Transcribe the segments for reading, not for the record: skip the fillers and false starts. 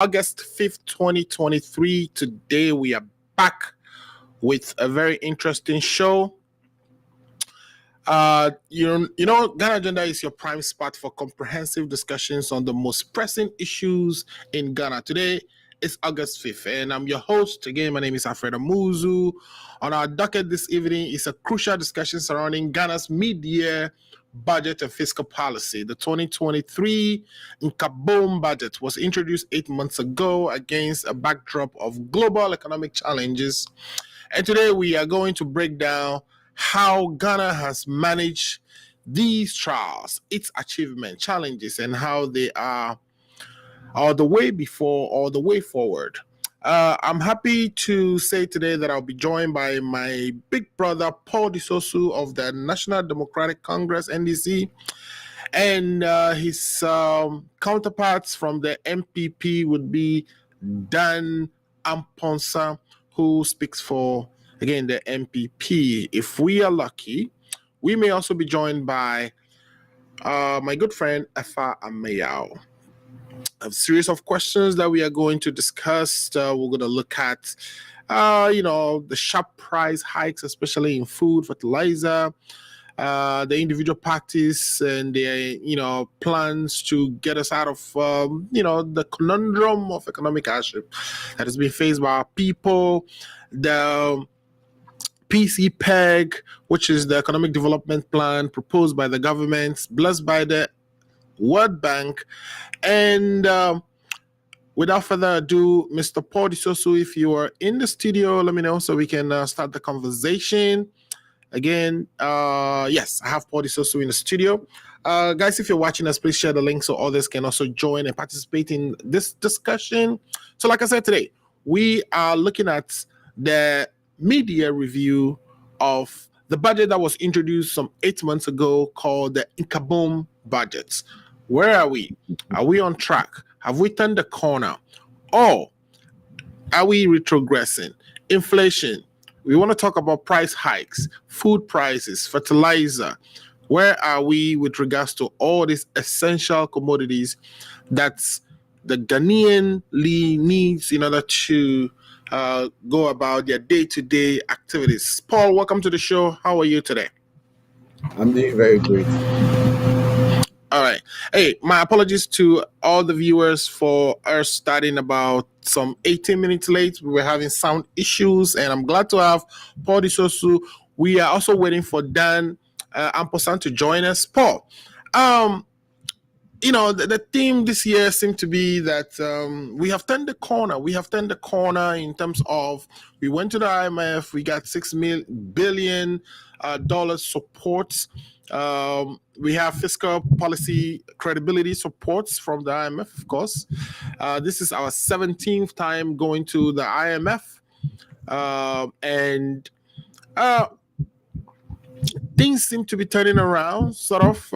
August 5th, 2023. Today we are back with a very interesting show. Ghana Agenda is your prime spot for comprehensive discussions on the most pressing issues in Ghana. Today is August 5th, and I'm your host. Again, my name is Alfred Amuzu. On our docket this evening is a crucial discussion surrounding Ghana's mid-year budget and fiscal policy. The 2023 Nkabom budget was introduced 8 months ago against a backdrop of global economic challenges. And today we are going to break down how Ghana has managed these trials, its achievement, challenges, and how they are the way before or the way forward. I'm happy to say today that I'll be joined by my big brother, Paul Disosu of the National Democratic Congress, NDC, and his counterparts from the MPP would be Dan Amponsa, who speaks for, again, the MPP. If we are lucky, we may also be joined by my good friend, Efa Amayao. A series of questions that we are going to discuss. We're going to look at, the sharp price hikes, especially in food, fertilizer, the individual parties and their, plans to get us out of, the conundrum of economic hardship that has been faced by our people. The PCPEG, which is the Economic Development Plan proposed by the government, blessed by the World Bank. And without further ado, Mr. Paul Disosu, if you are in the studio, let me know so we can start the conversation. Again, yes, I have Paul Disosu in the studio. Guys, if you're watching us, please share the link so others can also join and participate in this discussion. So like I said today, we are looking at the mid-year review of the budget that was introduced some 8 months ago called the Nkabom budget. Where are we? Are we on track? Have we turned the corner? Or are we retrogressing? Inflation. We want to talk about price hikes, food prices, fertilizer. Where are we with regards to all these essential commodities that the Ghanaian needs in order to go about their day-to-day activities? Paul, welcome to the show. How are you today? I'm doing very great. All right. Hey, my apologies to all the viewers for us starting about some 18 minutes late. We were having sound issues, and I'm glad to have Paul Disosu. We are also waiting for Dan Amposan to join us. Paul, the theme this year seemed to be that we have turned the corner. We have turned the corner in terms of we went to the IMF, we got $6 billion support. We have fiscal policy credibility supports from the IMF, of course. This is our 17th time going to the IMF. And things seem to be turning around, sort of.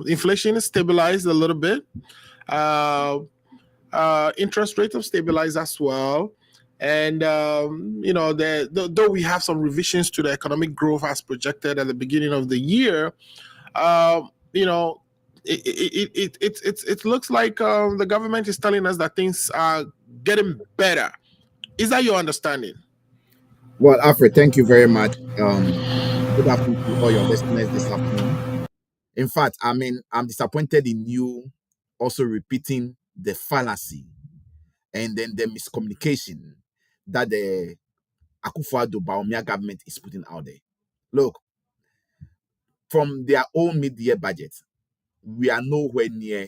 Inflation is stabilized a little bit. Interest rates have stabilized as well. And, though we have some revisions to the economic growth as projected at the beginning of the year, it looks like the government is telling us that things are getting better. Is that your understanding? Well, Alfred, thank you very much. Good afternoon to all your listeners this afternoon. In fact, I'm disappointed in you also repeating the fallacy and then the miscommunication that the Akufo-Addo Bawumia government is putting out there. Look, from their own mid-year budget, we are nowhere near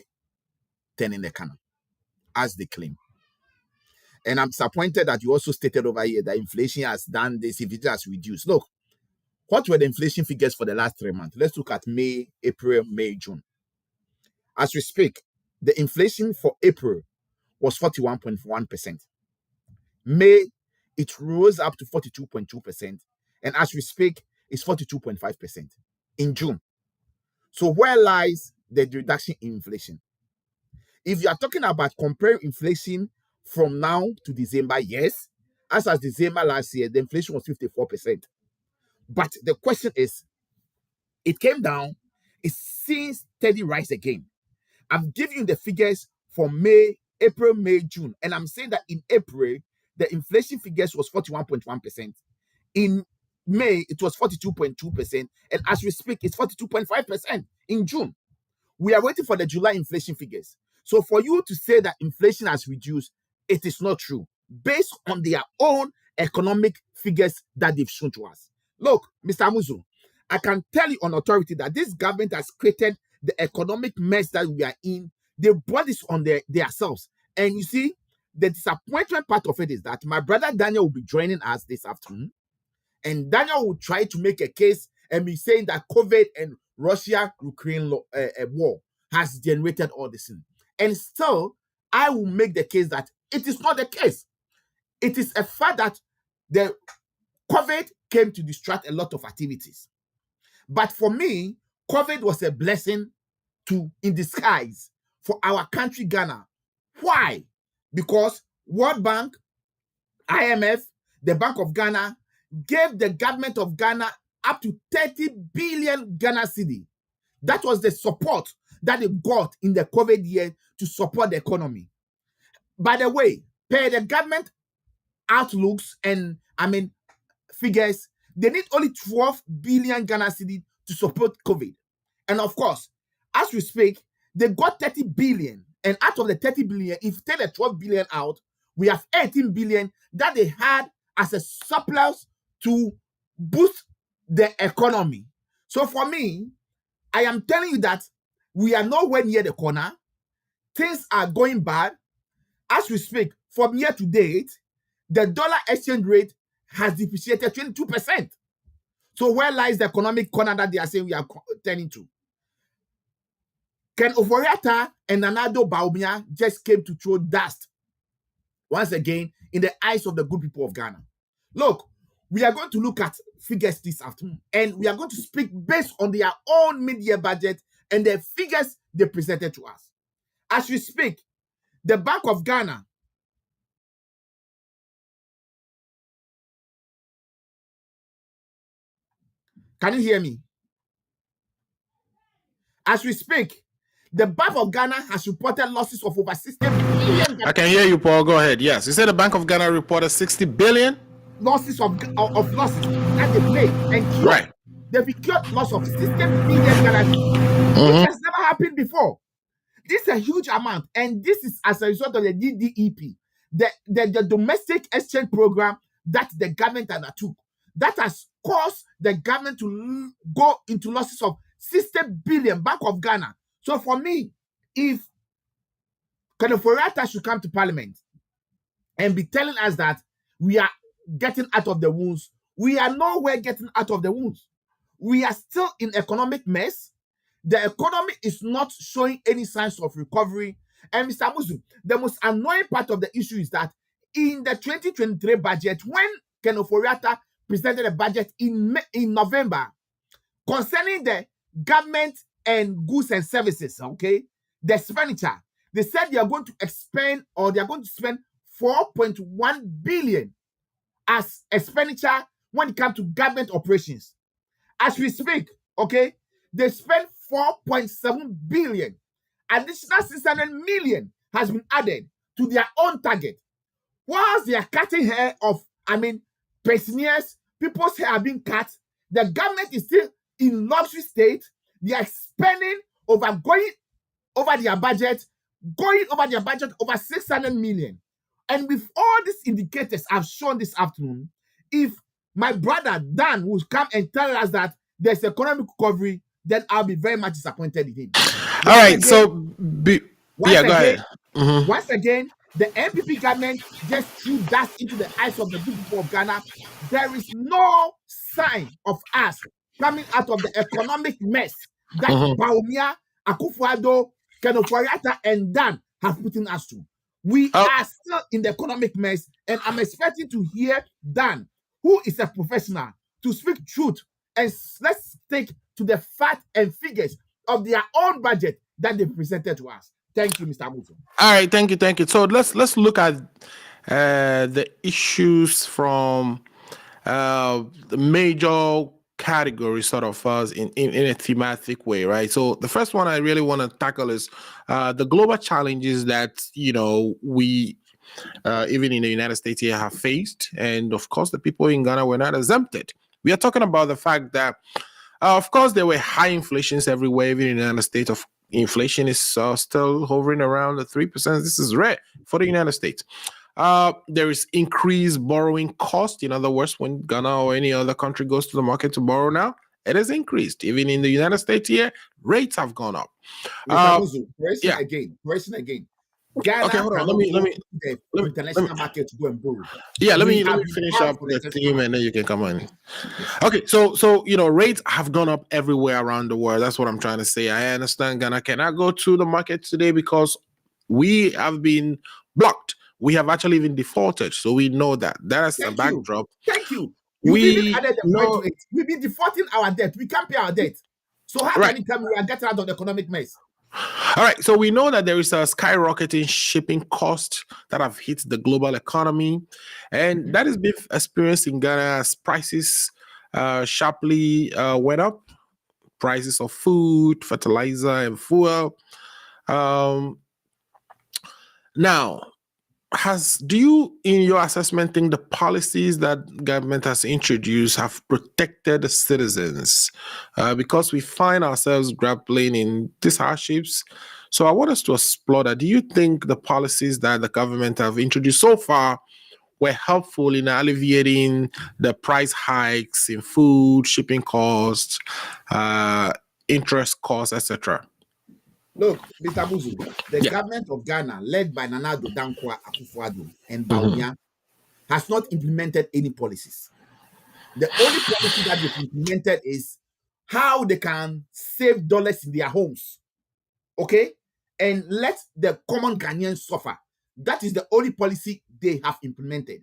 turning the corner, as they claim. And I'm disappointed that you also stated over here that inflation has done this, if it has reduced. Look, what were the inflation figures for the last 3 months? Let's look at May, April, May, June. As we speak, the inflation for April was 41.1%. May, it rose up to 42.2%. And as we speak, it's 42.5% in June. So where lies the reduction in inflation? If you are talking about comparing inflation from now to December, yes. As December last year, the inflation was 54%. But the question is, it came down, it's seen steady rise again. I'm giving you the figures for May, April, May, June. And I'm saying that in April, the inflation figures was 41.1%. In May, it was 42.2%. And as we speak, it's 42.5% in June. We are waiting for the July inflation figures. So for you to say that inflation has reduced, it is not true, based on their own economic figures that they've shown to us. Look, Mr. Amuzu, I can tell you on authority that this government has created the economic mess that we are in. They brought this on themselves. And you see, the disappointment part of it is that my brother Daniel will be joining us this afternoon. And Daniel will try to make a case and be saying that COVID and Russia-Ukraine war has generated all this. And still, I will make the case that it is not the case. It is a fact that the COVID came to distract a lot of activities. But for me, COVID was a blessing in disguise for our country, Ghana. Why? Because World Bank, IMF, the Bank of Ghana gave the government of Ghana up to 30 billion Ghana cedi. That was the support that they got in the COVID year to support the economy. By the way, per the government outlooks and figures, they need only 12 billion Ghana cedi to support COVID. And of course, as we speak, they got 30 billion. And out of the 30 billion, if you take the 12 billion out, we have 18 billion that they had as a surplus to boost the economy. So for me, I am telling you that we are nowhere near the corner. Things are going bad. As we speak, from year to date, the dollar exchange rate has depreciated 22%. So where lies the economic corner that they are saying we are turning to? Ken Oforiatta and Nanado Baumia just came to throw dust once again in the eyes of the good people of Ghana. Look, we are going to look at figures this afternoon, and we are going to speak based on their own mid-year budget and the figures they presented to us. As we speak, the Bank of Ghana can you hear me? As we speak, the Bank of Ghana has reported losses of over 60 billion. I can hear you, Paul. Go ahead. Yes. You said the Bank of Ghana reported 60 billion? Losses of losses that they paid and cured. Right. They've incurred loss of 60 billion Ghana, which has never happened before. This is a huge amount, and this is as a result of the DDEP, the domestic exchange program that the government undertook. That has caused the government to go into losses of 60 billion, Bank of Ghana. So for me, if Kenoforiata should come to Parliament and be telling us that we are getting out of the wounds, we are nowhere getting out of the wounds. We are still in economic mess. The economy is not showing any signs of recovery. And Mr. Amuzu, the most annoying part of the issue is that in the 2023 budget, when Ken Oforiatta presented a budget in November concerning the government and goods and services, okay, the expenditure, they said they are going to expend, or they are going to spend 4.1 billion as expenditure when it comes to government operations. As we speak, okay, they spent 4.7 billion. Additional 600 million has been added to their own target. Whilst they are cutting hair of, pensioners, people's hair are being cut, the government is still in luxury state. They are spending going over their budget over 600 million. And with all these indicators I've shown this afternoon, if my brother Dan will come and tell us that there's economic recovery, then I'll be very much disappointed in him. All right, go ahead. Once again, the MPP government just threw dust into the eyes of the good people of Ghana. There is no sign of us coming out of the economic mess that Baumia, Akufo-Addo, Ken Oforiatta, and Dan have put in us to. We are still in the economic mess, and I'm expecting to hear Dan, who is a professional, to speak truth, and let's take to the facts and figures of their own budget that they presented to us. Thank you, Mr. Amuzu. All right, thank you. So let's look at the issues from the major categories sort of falls in a thematic way, right? So the first one I really want to tackle is the global challenges that we even in the United States here have faced, and of course the people in Ghana were not exempted. We are talking about the fact that, of course, there were high inflations everywhere, even in the United States. Of inflation is still hovering around the 3%. This is rare for the United States. There is increased borrowing cost. In other words, when Ghana or any other country goes to the market to borrow now, it has increased. Even in the United States here, rates have gone up. Mr. Muzu, Yeah. question again. Ghana Okay, hold on. cannot go to the let me international market to go and borrow. yeah, let We me have been finish out up for the the theme market. and then you can come on. Yes. Okay, so rates have gone up everywhere around the world. That's what I'm trying to say. I understand Ghana cannot go to the market today because we have been blocked. We have actually even defaulted, so we know that. That's a Thank you. backdrop. Thank you. You've even added the point to it. We've been defaulting our debt. We can't pay our debt. So how can you tell me we are getting out of the economic mess? All right, so we know that there is a skyrocketing shipping cost that have hit the global economy, and that has been experienced in Ghana as prices sharply went up. Prices of food, fertilizer, and fuel. Now, do you, in your assessment, think the policies that government has introduced have protected the citizens? Because we find ourselves grappling in these hardships. So I want us to explore that. Do you think the policies that the government have introduced so far were helpful in alleviating the price hikes in food, shipping costs, interest costs, etc.? Look, Mr. Muzu, the Yeah. government of Ghana, led by Nana Addo Dankwa Akufo-Addo and Mhm. Bawumia, has not implemented any policies. The only policy that they've implemented is how they can save dollars in their homes, okay, and let the common Ghanaians suffer. That is the only policy they have implemented.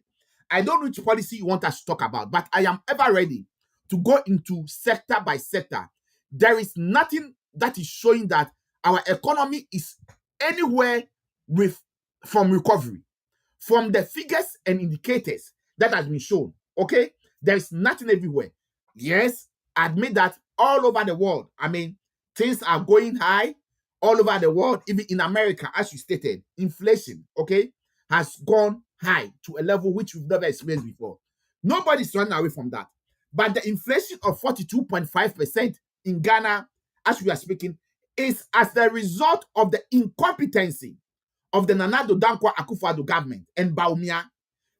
I don't know which policy you want us to talk about, but I am ever ready to go into sector by sector. There is nothing that is showing that our economy is anywhere from recovery. From the figures and indicators that has been shown, okay, there is nothing everywhere. Yes, admit that all over the world, I mean, things are going high all over the world, even in America, as you stated, inflation, okay, has gone high to a level which we've never experienced before. Nobody's running away from that. But the inflation of 42.5% in Ghana, as we are speaking, is as the result of the incompetency of the Nana Addo Dankwa Akufo-Addo government and Bawumia.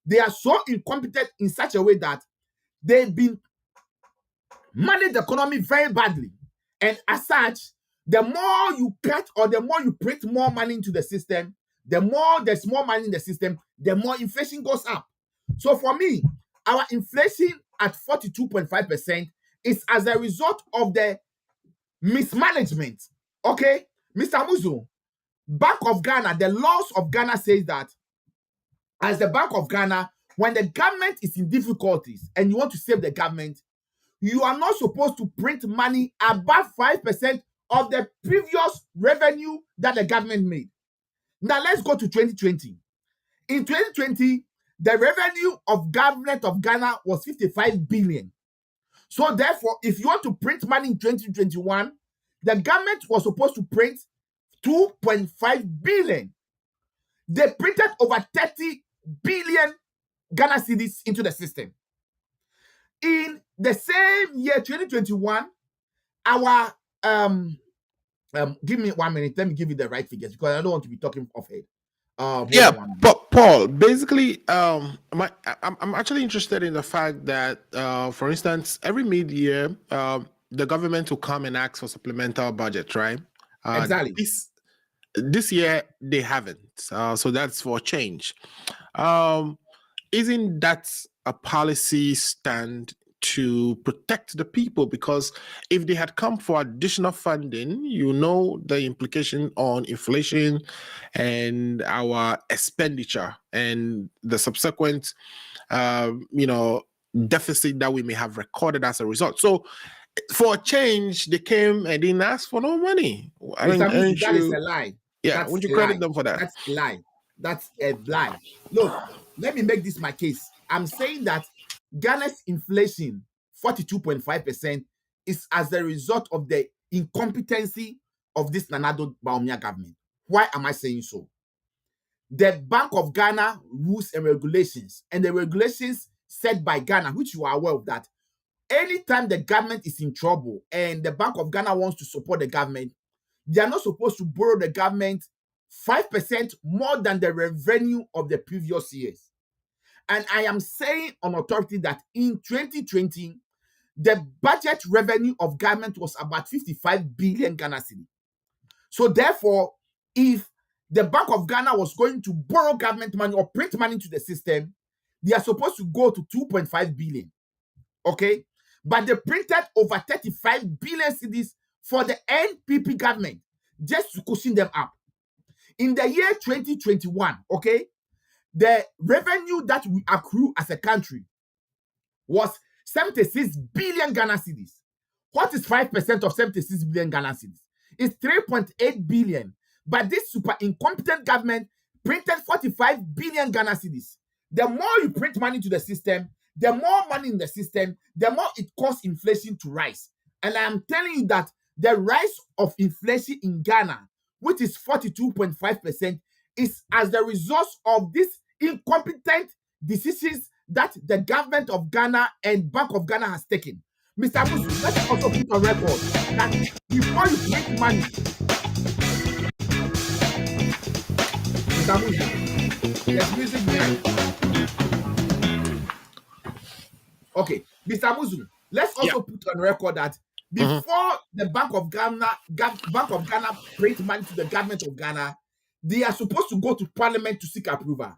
They are so incompetent in such a way that they've been managed the economy very badly. And as such, the more you cut or the more you print more money into the system, the more there's more money in the system, the more inflation goes up. So for me, our inflation at 42.5% is as a result of the mismanagement. Okay, Mr. Muzu, Bank of Ghana, the laws of Ghana says that as the Bank of Ghana, when the government is in difficulties and you want to save the government, you are not supposed to print money above 5% of the previous revenue that the government made. Now let's go to 2020. In 2020, the revenue of government of Ghana was 55 billion. So therefore, if you want to print money in 2021, the government was supposed to print 2.5 billion. They printed over 30 billion Ghana cedis into the system. In the same year, 2021, our give me 1 minute. Let me give you the right figures because I don't want to be talking off head. Hold on 1 minute. But Paul, basically, I'm actually interested in the fact that, for instance, every mid-year, the government will come and ask for supplemental budget, right? Exactly. This year they haven't, so that's for change. Isn't that a policy stand to protect the people? Because if they had come for additional funding, the implication on inflation and our expenditure and the subsequent, deficit that we may have recorded as a result. So for a change, they came and didn't ask for no money. Mr. Musi, that is a lie. Yeah, That's would you a credit lie. them for that? That's a lie. That's a lie. Look, let me make this my case. I'm saying that Ghana's inflation 42.5% is as a result of the incompetency of this Nanado Baumia government. Why am I saying so? The Bank of Ghana rules and regulations, and the regulations set by Ghana, which you are aware of that, anytime the government is in trouble and the Bank of Ghana wants to support the government, they are not supposed to borrow the government 5% more than the revenue of the previous years. And I am saying on authority that in 2020, the budget revenue of government was about 55 billion Ghana cedi. So therefore, if the Bank of Ghana was going to borrow government money or print money into the system, they are supposed to go to 2.5 billion. Okay? But they printed over 35 billion cedis for the NPP government just to cushion them up. In the year 2021, okay, the revenue that we accrue as a country was 76 billion Ghana cedis. What is 5% of 76 billion Ghana cedis? It's 3.8 billion. But this super incompetent government printed 45 billion Ghana cedis. The more you print money to the system, the more money in the system, the more it causes inflation to rise. And I am telling you that the rise of inflation in Ghana, which is 42.5%, is as the result of these incompetent decisions that the government of Ghana and Bank of Ghana has taken. Mr. Musu, let's also put on record that before you print money, Mr. Musu, there's music behind. Okay, Mr. Musu, let's also put on record that before the Bank of Ghana print money to the government of Ghana, they are supposed to go to Parliament to seek approval.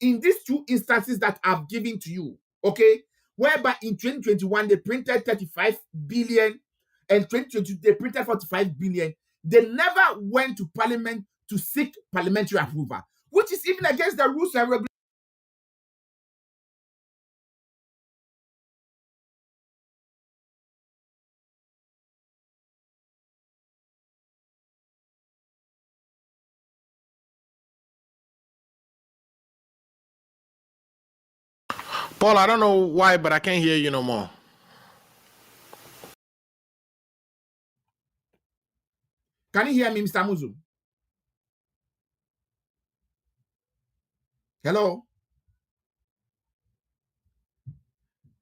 In these two instances that I've given to you, okay, whereby in 2021 they printed 35 billion and 2022 they printed 45 billion, they never went to Parliament to seek parliamentary approval, which is even against the rules and regulations. Paul, I don't know why, but I can't hear you no more. Can you hear me, Mr. Musu? Hello?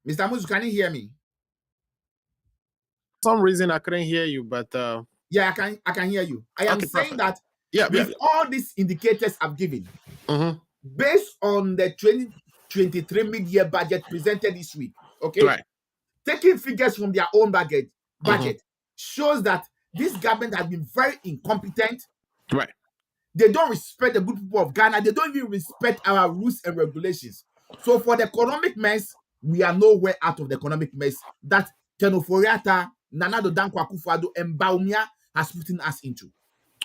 Mr. Musu, can you hear me? For some reason I couldn't hear you, but yeah, I can hear you. I am saying that with all these indicators I've given, based on the 2023 mid-year budget presented this week, okay, taking figures from their own budget shows that this government has been very incompetent. Right. They don't respect the good people of Ghana. They don't even respect our rules and regulations. So for the economic mess, we are nowhere out of the economic mess that Kenoforiata, Nanado Dankwa Akufo-Addo, and Baumia has put us into.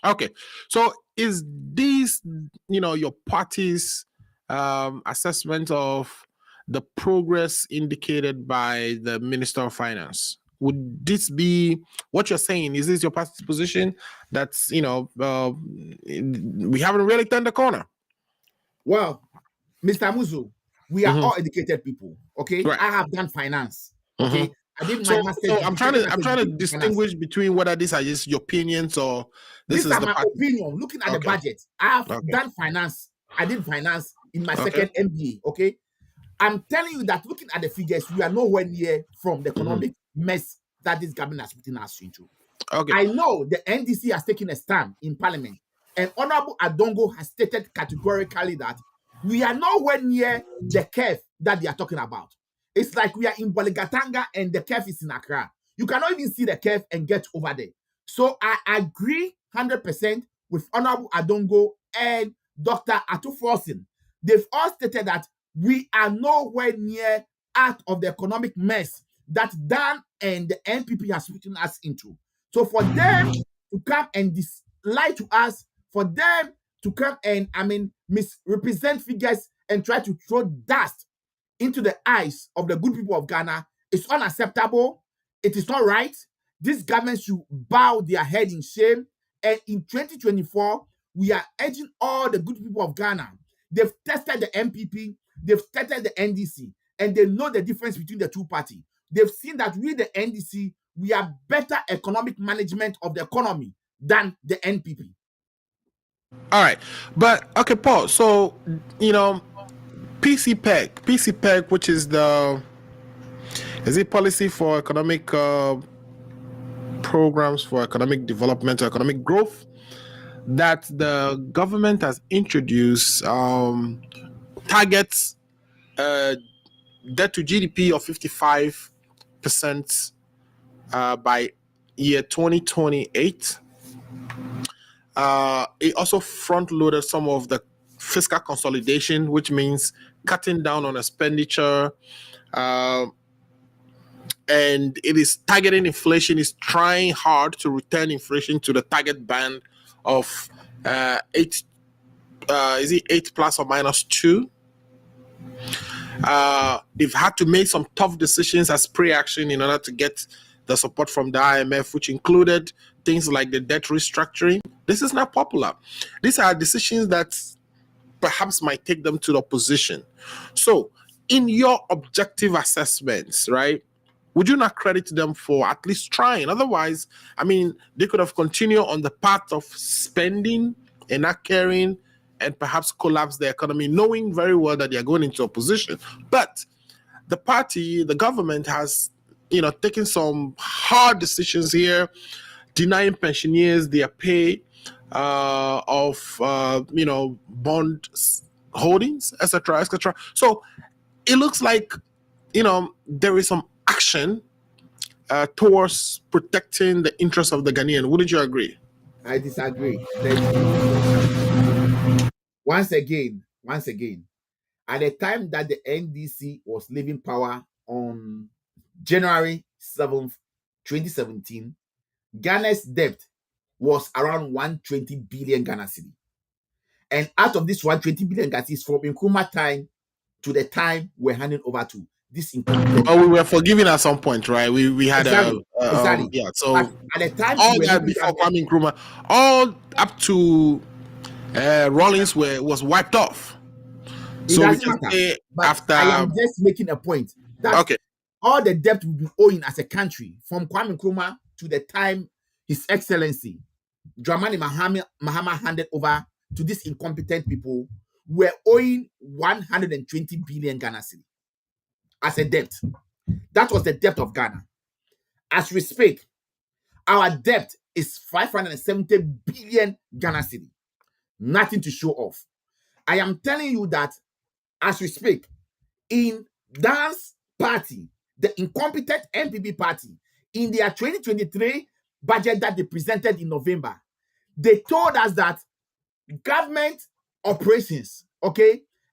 Okay. So is this, your party's assessment of the progress indicated by the Minister of Finance? Would this be what you're saying? Is this your party's position? That's, we haven't really turned the corner. Well, Mr. Musu, we are all educated people, okay? Right. I have done finance, okay? I did my master's. So I'm trying to distinguish between whether these are just your opinions or this is my opinion. Looking at the budget, I have done finance. I did finance in my second MBA, okay? I'm telling you that looking at the figures, we are nowhere near from the economic mess that this government has put us into. Okay. I know the NDC has taken a stand in Parliament, and Honorable Adongo has stated categorically that we are nowhere near the curve that they are talking about. It's like we are in Boligatanga and the curve is in Accra. You cannot even see the curve and get over there. So I agree 100% with Honorable Adongo and Dr. Atuforsin. They've all stated that we are nowhere near out of the economic mess that Dan and the NPP has put us into. So for them to come and lie to us, for them to come and, misrepresent figures and try to throw dust into the eyes of the good people of Ghana, is unacceptable. It is not right. This government should bow their head in shame. And in 2024, we are urging all the good people of Ghana. They've tested the MPP, they've tested the NDC, and they know the difference between the two parties. they've seen that we, the NDC, we have better economic management of the economy than the NPP. All right, but okay, Paul. So PCPEG, which is the policy for economic programs for economic development or economic growth that the government has introduced, targets debt to GDP of 55% by year 2028. It also front loaded some of the fiscal consolidation, which means cutting down on expenditure. And it is targeting inflation, is trying hard to return inflation to the target band of 8, is it 8 plus or minus 2? They've had to make some tough decisions as pre-action in order to get the support from the IMF, which included things like the debt restructuring. This is not popular. These are decisions that perhaps might take them to the opposition. So, in your objective assessments, right, would you not credit them for at least trying? Otherwise, I mean, they could have continued on the path of spending and not caring and perhaps collapse the economy, knowing very well that they are going into opposition. But the party, the government has, taken some hard decisions here, denying pensioners their pay of, bond holdings, etc., etc. So it looks like, there is some action towards protecting the interests of the Ghanaian. Wouldn't you agree? I disagree. There is no such thing. Once again, at the time that the NDC was leaving power on January 7th, 2017, Ghana's debt was around 120 billion Ghana cedi. And out of this 120 billion Ghana cedi, from Nkrumah time to the time we're handing over to this incompetent. But we were forgiven at some point, right? We had exactly. yeah. So but at the time all that before Kwame Nkrumah, all up to Rawlings was wiped off. It So we doesn't can matter. say But after. I am just making a point that Okay. all the debt we've been owing as a country from Kwame Nkrumah to the time His Excellency Dramani Mahama handed over to these incompetent people, we're owing 120 billion Ghana cedi as a debt. That was the debt of Ghana. As we speak, our debt is 570 billion Ghana cedi. Nothing to show off. I am telling you that as we speak, in Dan's party, the incompetent NPP party, in their 2023 budget that they presented in November, they told us that government operations,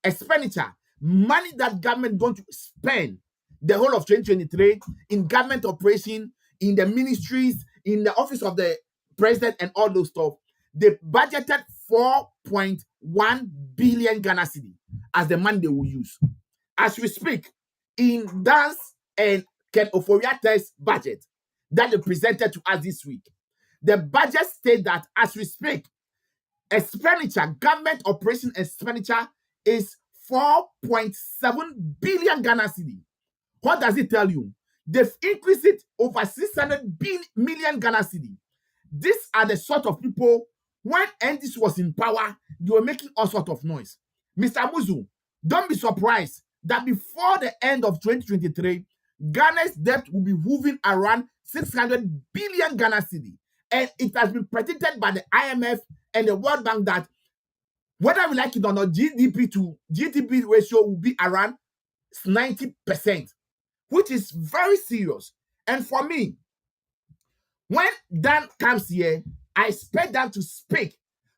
expenditure, money that government going to spend the whole of 2023 in government operation, in the ministries, in the office of the president and all those stuff, they budgeted 4.1 billion Ghana cedi as the money they will use. As we speak, in Dan's and Ken Oforiate's budget that they presented to us this week, the budget states that as we speak, expenditure, government operation expenditure is 4.7 billion Ghana cedi. What does it tell you? They've increased it over 600 million Ghana cedi. These are the sort of people, when NDC was in power, they were making all sort of noise. Mr. Muzu, don't be surprised that before the end of 2023, Ghana's debt will be moving around 600 billion Ghana cedi. And it has been predicted by the IMF and the World Bank that whether we like it or not, GDP to GDP ratio will be around 90%, which is very serious. And for me, when Dan comes here, I expect Dan to speak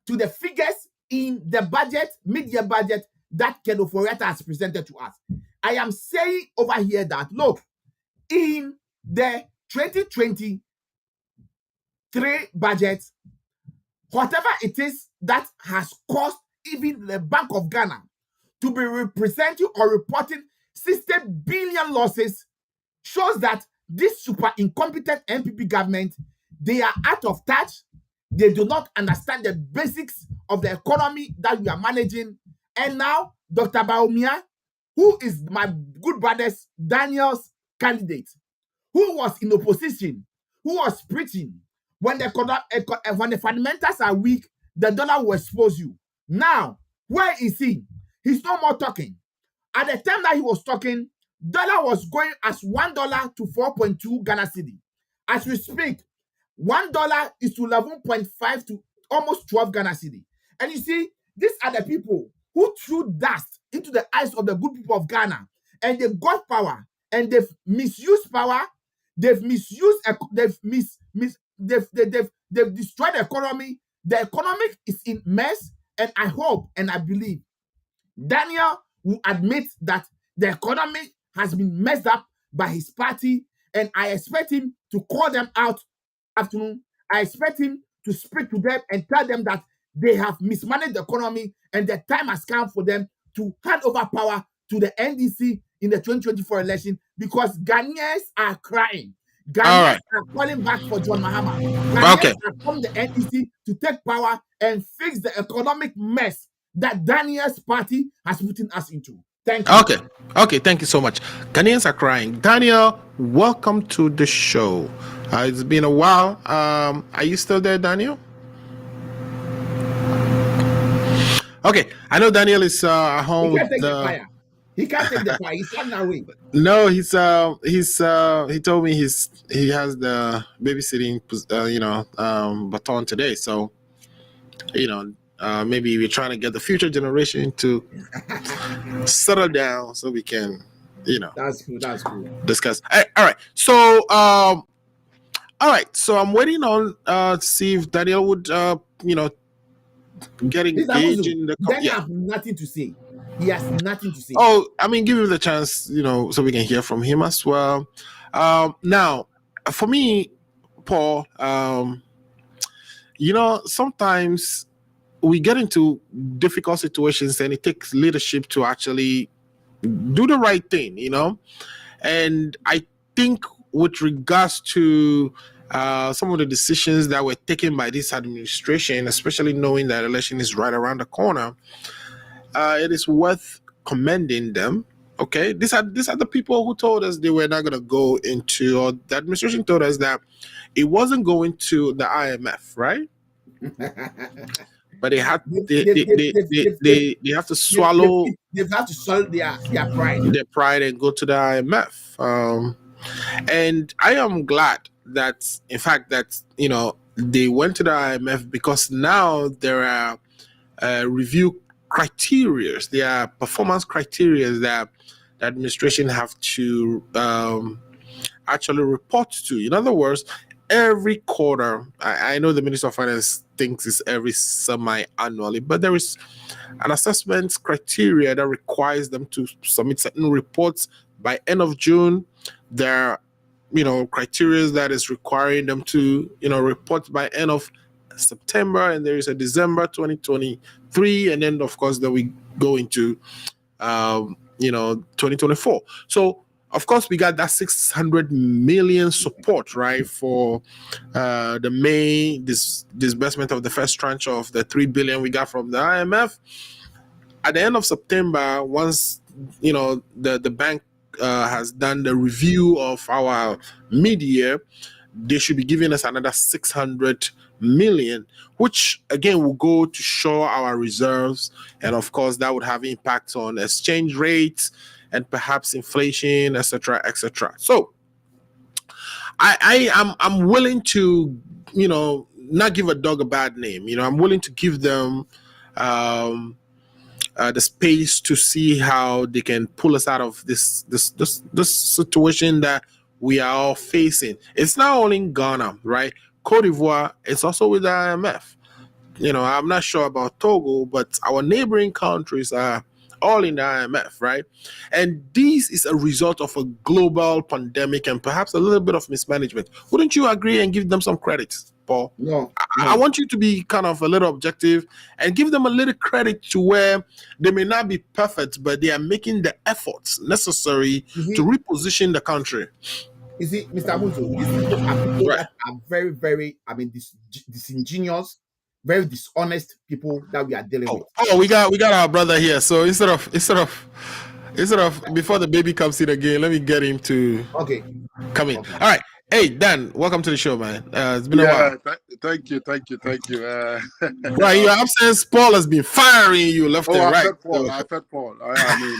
to the figures in the budget, mid-year budget that Ken Oforiatta has presented to us. I am saying over here that, look, in the 2023 budget, whatever it is that has caused even the Bank of Ghana to be representing or reporting 60 billion losses shows that this super incompetent NPP government, they are out of touch. They do not understand the basics of the economy that we are managing. And now, Dr. Baumia, who is my good brother's Daniel's candidate, who was in opposition, who was preaching, when the fundamentals are weak, the dollar will expose you. Now, where is he? He's no more talking. At the time that he was talking, dollar was going as $1 to 4.2 Ghana cedi. As we speak, $1 is to 11.5 to almost 12 Ghana cedi. And you see, these are the people who threw dust into the eyes of the good people of Ghana, and they got power, and they've misused power. They've misused. They've destroyed the economy. The economy is in mess, and I hope and I believe Daniel will admit that the economy has been messed up by his party, and I expect him to call them out afternoon. I expect him to speak to them and tell them that they have mismanaged the economy, and the time has come for them to hand over power to the NDC in the 2024 election, because Ghanaians are crying. All Ghanaians right. are calling back for John Mahama. Ghanaians Okay. are from the NDC to take power and fix the economic mess that Daniel's party has put us into. Thank you. Okay. Okay. Thank you so much. Ghanaians are crying. Daniel, welcome to the show. It's been a while. Are you still there, Daniel? Okay. I know Daniel is at home He can't with take the fire. He can't take the fire. He's running away. No, he told me he has the babysitting baton today. So maybe we're trying to get the future generation to settle down so we can That's cool. That's cool. discuss. All right. So all right. So I'm waiting on to see if Daniel would get engaged in the Daniel has nothing to say. He has nothing to say. Oh, I mean, give him the chance, so we can hear from him as well. Now, for me, Paul, sometimes we get into difficult situations and it takes leadership to actually do the right thing, And I think with regards to some of the decisions that were taken by this administration, especially knowing that election is right around the corner, it is worth commending them. Okay, these are the people who told us they were not going to go into, or the administration told us that it wasn't going to the IMF, right? But they have to swallow. They have to swallow their pride and go to the IMF. And I am glad that, in fact, that they went to the IMF, because now there are review criteria. There are performance criteria that the administration have to actually report to. In other words, every quarter, I know the Minister of Finance thinks it's every semi-annually, but there is an assessment criteria that requires them to submit certain reports by end of June. There are, criteria that is requiring them to, report by end of September, and there is a December 2023, and then of course then we go into 2024. So of course we got that 600 million support, right, for the May disbursement of the first tranche of the 3 billion we got from the IMF. At the end of September, once the bank has done the review of our mid-year, they should be giving us another 600 million, which again will go to shore our reserves, and of course that would have impact on exchange rates and perhaps inflation, etc., etc. So I'm willing to not give a dog a bad name. I'm willing to give them the space to see how they can pull us out of this situation that we are all facing. It's not only in Ghana, right? Cote d'Ivoire, it's also with the IMF. I'm not sure about Togo, but our neighboring countries are all in the IMF, right? And this is a result of a global pandemic and perhaps a little bit of mismanagement. Wouldn't you agree and give them some credit, Paul? No. I want you to be kind of a little objective and give them a little credit to where they may not be perfect, but they are making the efforts necessary to reposition the country. You see, Mr. Muzo, these people are people that are very, very, disingenuous, very dishonest people that we are dealing with. Oh, we got our brother here. So instead of Instead of before the baby comes in again, let me get him to Okay. come in. Okay. All right. Hey, Dan, welcome to the show, man. It's been a Yeah, while. thank you, thank you, thank you. Right, your absence, Paul has been firing you left Oh, and I've right. heard Paul. So, I've heard Paul. I mean,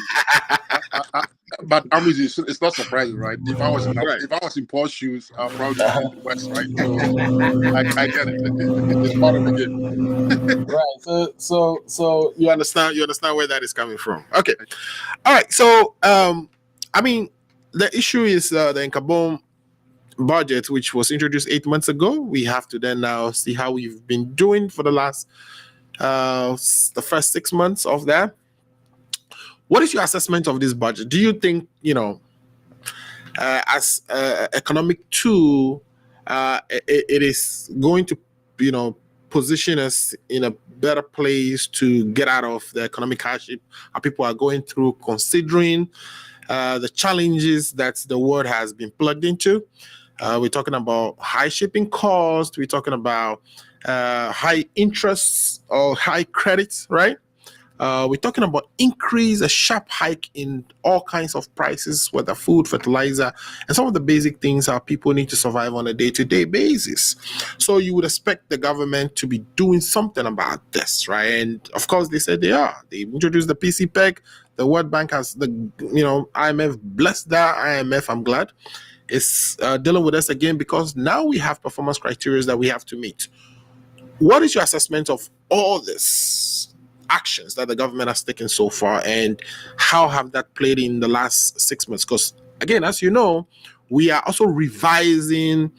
I, but I'm with you. It's not surprising, right? right. If I was in Paul's shoes, I'll probably be doing worse, right? So I get it. It's part of the game. Right. So you understand where that is coming from. Okay. All right. So I mean the issue is the Nkabom budget, which was introduced 8 months ago. We have to then now see how we've been doing for the last the first 6 months of that. What is your assessment of this budget? Do you think, as economic tool, it is going to, position us in a better place to get out of the economic hardship our people are going through, considering the challenges that the world has been plugged into? We're talking about high shipping costs. We're talking about high interests or high credits, right? We're talking about a sharp hike in all kinds of prices, whether food, fertilizer, and some of the basic things our people need to survive on a day-to-day basis. So you would expect the government to be doing something about this, right? And of course, they said they are. They introduced the PC-PEG. The World Bank has IMF, bless that IMF. I'm glad is dealing with us again, because now we have performance criteria that we have to meet. What is your assessment of all this actions that the government has taken so far, and how have that played in the last 6 months? Because again, as you know, we are also revising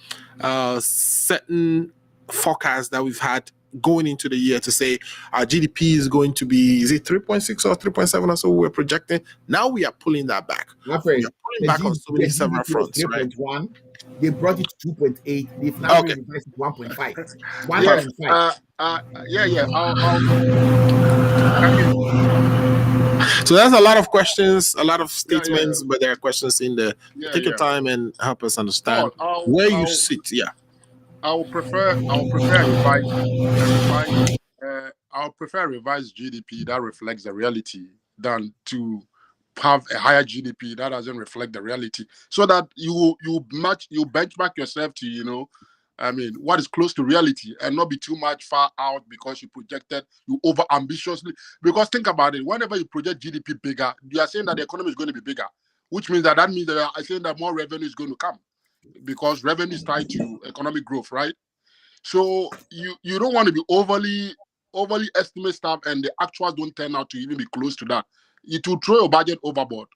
certain forecasts that we've had going into the year to say our GDP is going to be, is it 3.6 or 3.7 or so we're projecting. Now we are pulling that back. We are pulling back on so many several fronts, right? 3.1. They brought it to 2.8. They've now Okay. revised it to 1.5. Yeah, 1.5. yeah. I mean, So there's a lot of questions, a lot of yeah. statements, but there are questions in there. Take your Yeah. time and help us understand Paul, where you sit. Yeah. I will prefer a revised I'll prefer a revised GDP that reflects the reality than to have a higher GDP that doesn't reflect the reality. So that you benchmark yourself to, I mean, what is close to reality and not be too much far out because you over ambitiously. Because think about it, whenever you project GDP bigger, you are saying that the economy is going to be bigger, which means that means that you are saying that more revenue is going to come, because revenue is tied to economic growth, right? So you don't want to be overly estimate stuff and the actuals don't turn out to even be close to that. It will throw your budget overboard.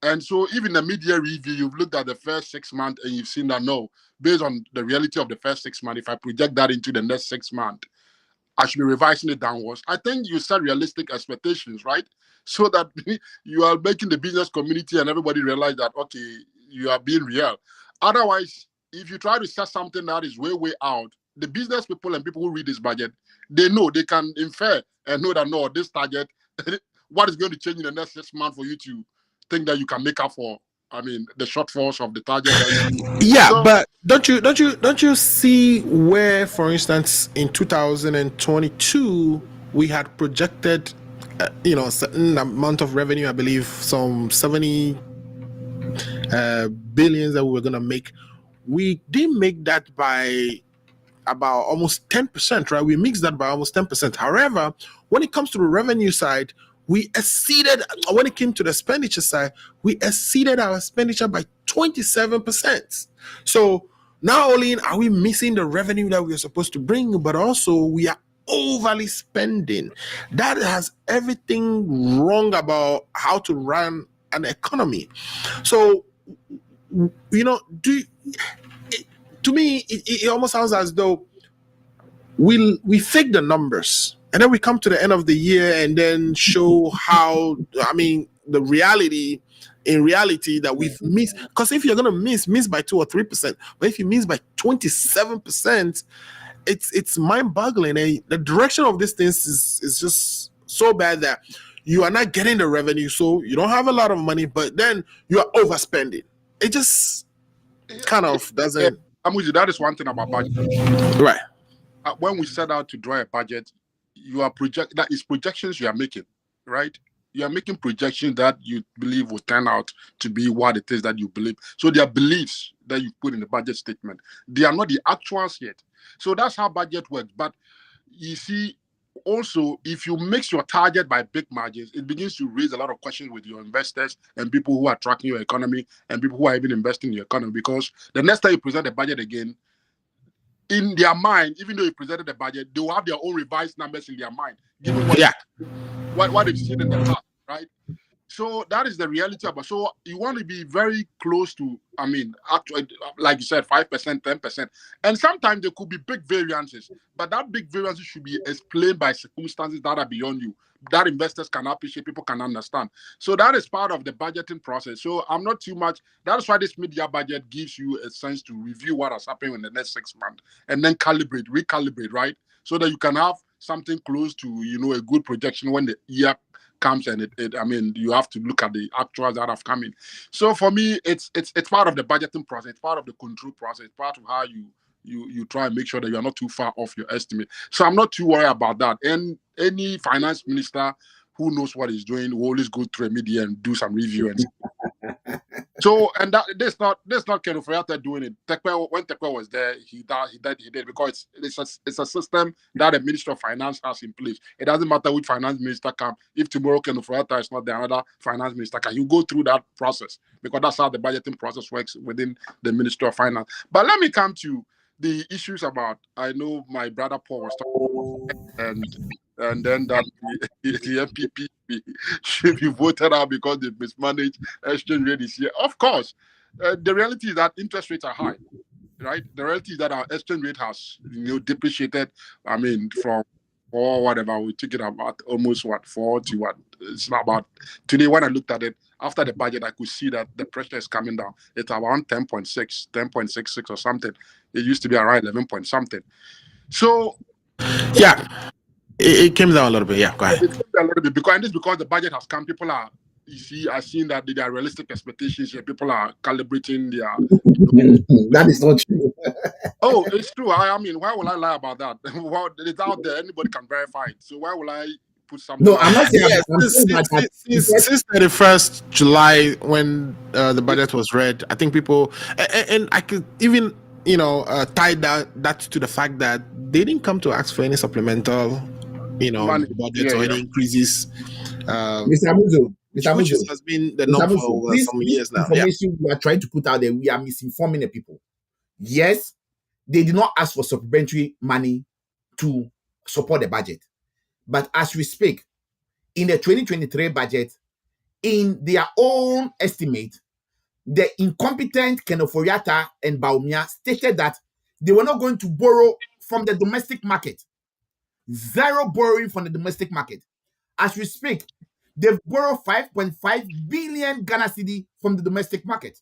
And so even the mid-year review, you've looked at the first 6 months and you've seen that no, based on the reality of the first 6 months, if I project that into the next 6 months, I should be revising it downwards. I think you set realistic expectations, right? So that you are making the business community and everybody realize that, okay, you are being real. Otherwise, if you try to set something that is way out, the business people and people who read this budget, they know, they can infer and know that no, this target, what is going to change in the next 6 months for you to think that you can make up for, I mean, the shortfalls of the target that you. Yeah, So but don't you see where, for instance, in 2022 we had projected, a certain amount of revenue. I believe some 70 billions that we were gonna make. We did make that by about almost 10%, right? We mixed that by almost 10%. However, when it comes to the revenue side, we exceeded, when it came to the expenditure side, we exceeded our expenditure by 27%. So not only are we missing the revenue that we are supposed to bring, but also we are overly spending. That has everything wrong about how to run an economy. So, to me, it almost sounds as though we fake the numbers, and then we come to the end of the year and then show how, I mean, the reality, in reality, that we've missed. Because if you're gonna miss by 2 or 3%, but if you miss by 27%, it's mind-boggling. And the direction of these things is just so bad that you are not getting the revenue, so you don't have a lot of money, but then you are overspending. It just kind of yeah, doesn't. I'm with you. That is one thing about budget. Right. When we set out to draw a budget, you are projections you are making, right? You are making projections that you believe will turn out to be what it is that you believe. So they are beliefs that you put in the budget statement. They are not the actuals yet. So that's how budget works. But you see, also, if you mix your target by big margins, it begins to raise a lot of questions with your investors and people who are tracking your economy and people who are even investing in your economy. Because the next time you present the budget again, in their mind, even though you presented the budget, they will have their own revised numbers in their mind, given Yeah. what they've seen in the past, right? So that is the reality about. So you want to be very close to, I mean, actually, like you said, 5%, 10%, and sometimes there could be big variances. But that big variances should be explained by circumstances that are beyond you, that investors can appreciate, people can understand. So that is part of the budgeting process. So I'm not too much. That's why this media budget gives you a sense to review what has happened in the next 6 months and then recalibrate, right? So that you can have something close to, a good projection when the year comes, and I mean, you have to look at the actuals that have come in. So for me, it's part of the budgeting process, it's part of the control process, part of how you try and make sure that you are not too far off your estimate. So I'm not too worried about that. And any finance minister who knows what he's doing will always go through a media and do some review and so, and that's not Ken Oforiatta doing it. When Tekwe was there, he did because it's a system that the Ministry of Finance has in place. It doesn't matter which finance minister comes. If tomorrow Ken Oforiatta is not there, another finance minister can. You go through that process because that's how the budgeting process works within the Ministry of Finance. But let me come to the issues about. I know my brother Paul was talking and then that the MPP should be voted out because they mismanaged exchange rate this year. Of course, the reality is that interest rates are high, right? The reality is that our exchange rate has depreciated. I mean, from or whatever we took it about almost 40 what it's not about today. When I looked at it after the budget, I could see that the pressure is coming down. It's around 10.6, 10.66 or something. It used to be around 11 point something. So yeah. It came down a little bit. Yeah, go ahead. It came down a little bit because the budget has come. People are, are seeing that there are realistic expectations here. People are calibrating their. That is not true. Oh, it's true. I mean, why would I lie about that? Well, it's out there. Anybody can verify it. So why would I put something? No, I'm not saying. Yes, I'm saying that since 31st July, when the budget was read, I think people, and I could even tie that to the fact that they didn't come to ask for any supplemental Money. budget or any increases. Mr. Amuzo, Which has been the norm for some years now. Information we are trying to put out there, we are misinforming the people. Yes, they did not ask for supplementary money to support the budget. But as we speak, in the 2023 budget, in their own estimate, the incompetent Ken Oforiatta and Bawumia stated that they were not going to borrow from the domestic market. Zero borrowing from the domestic market. As we speak, they've borrowed 5.5 billion Ghana cedi from the domestic market.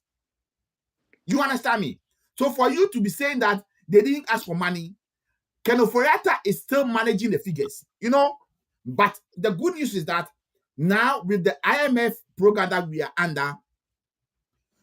You understand me? So for you to be saying that they didn't ask for money, Ken Oforiatta is still managing the figures, But the good news is that now with the IMF program that we are under,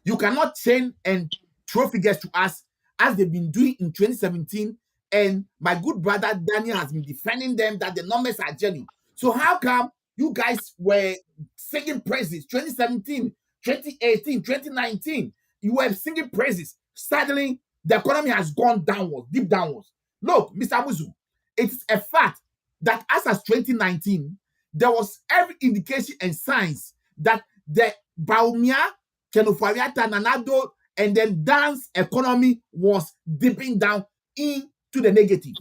you cannot change and throw figures to us as they've been doing in 2017. And my good brother Daniel has been defending them that the numbers are genuine. So how come you guys were singing praises 2017, 2018, 2019? You were singing praises. Suddenly, the economy has gone downwards, deep downwards. Look, Mr. Amuzu, it's a fact that as of 2019, there was every indication and signs that the Bawumia, Ken Oforiatta, Nanado, and then dance economy was dipping down into the negative.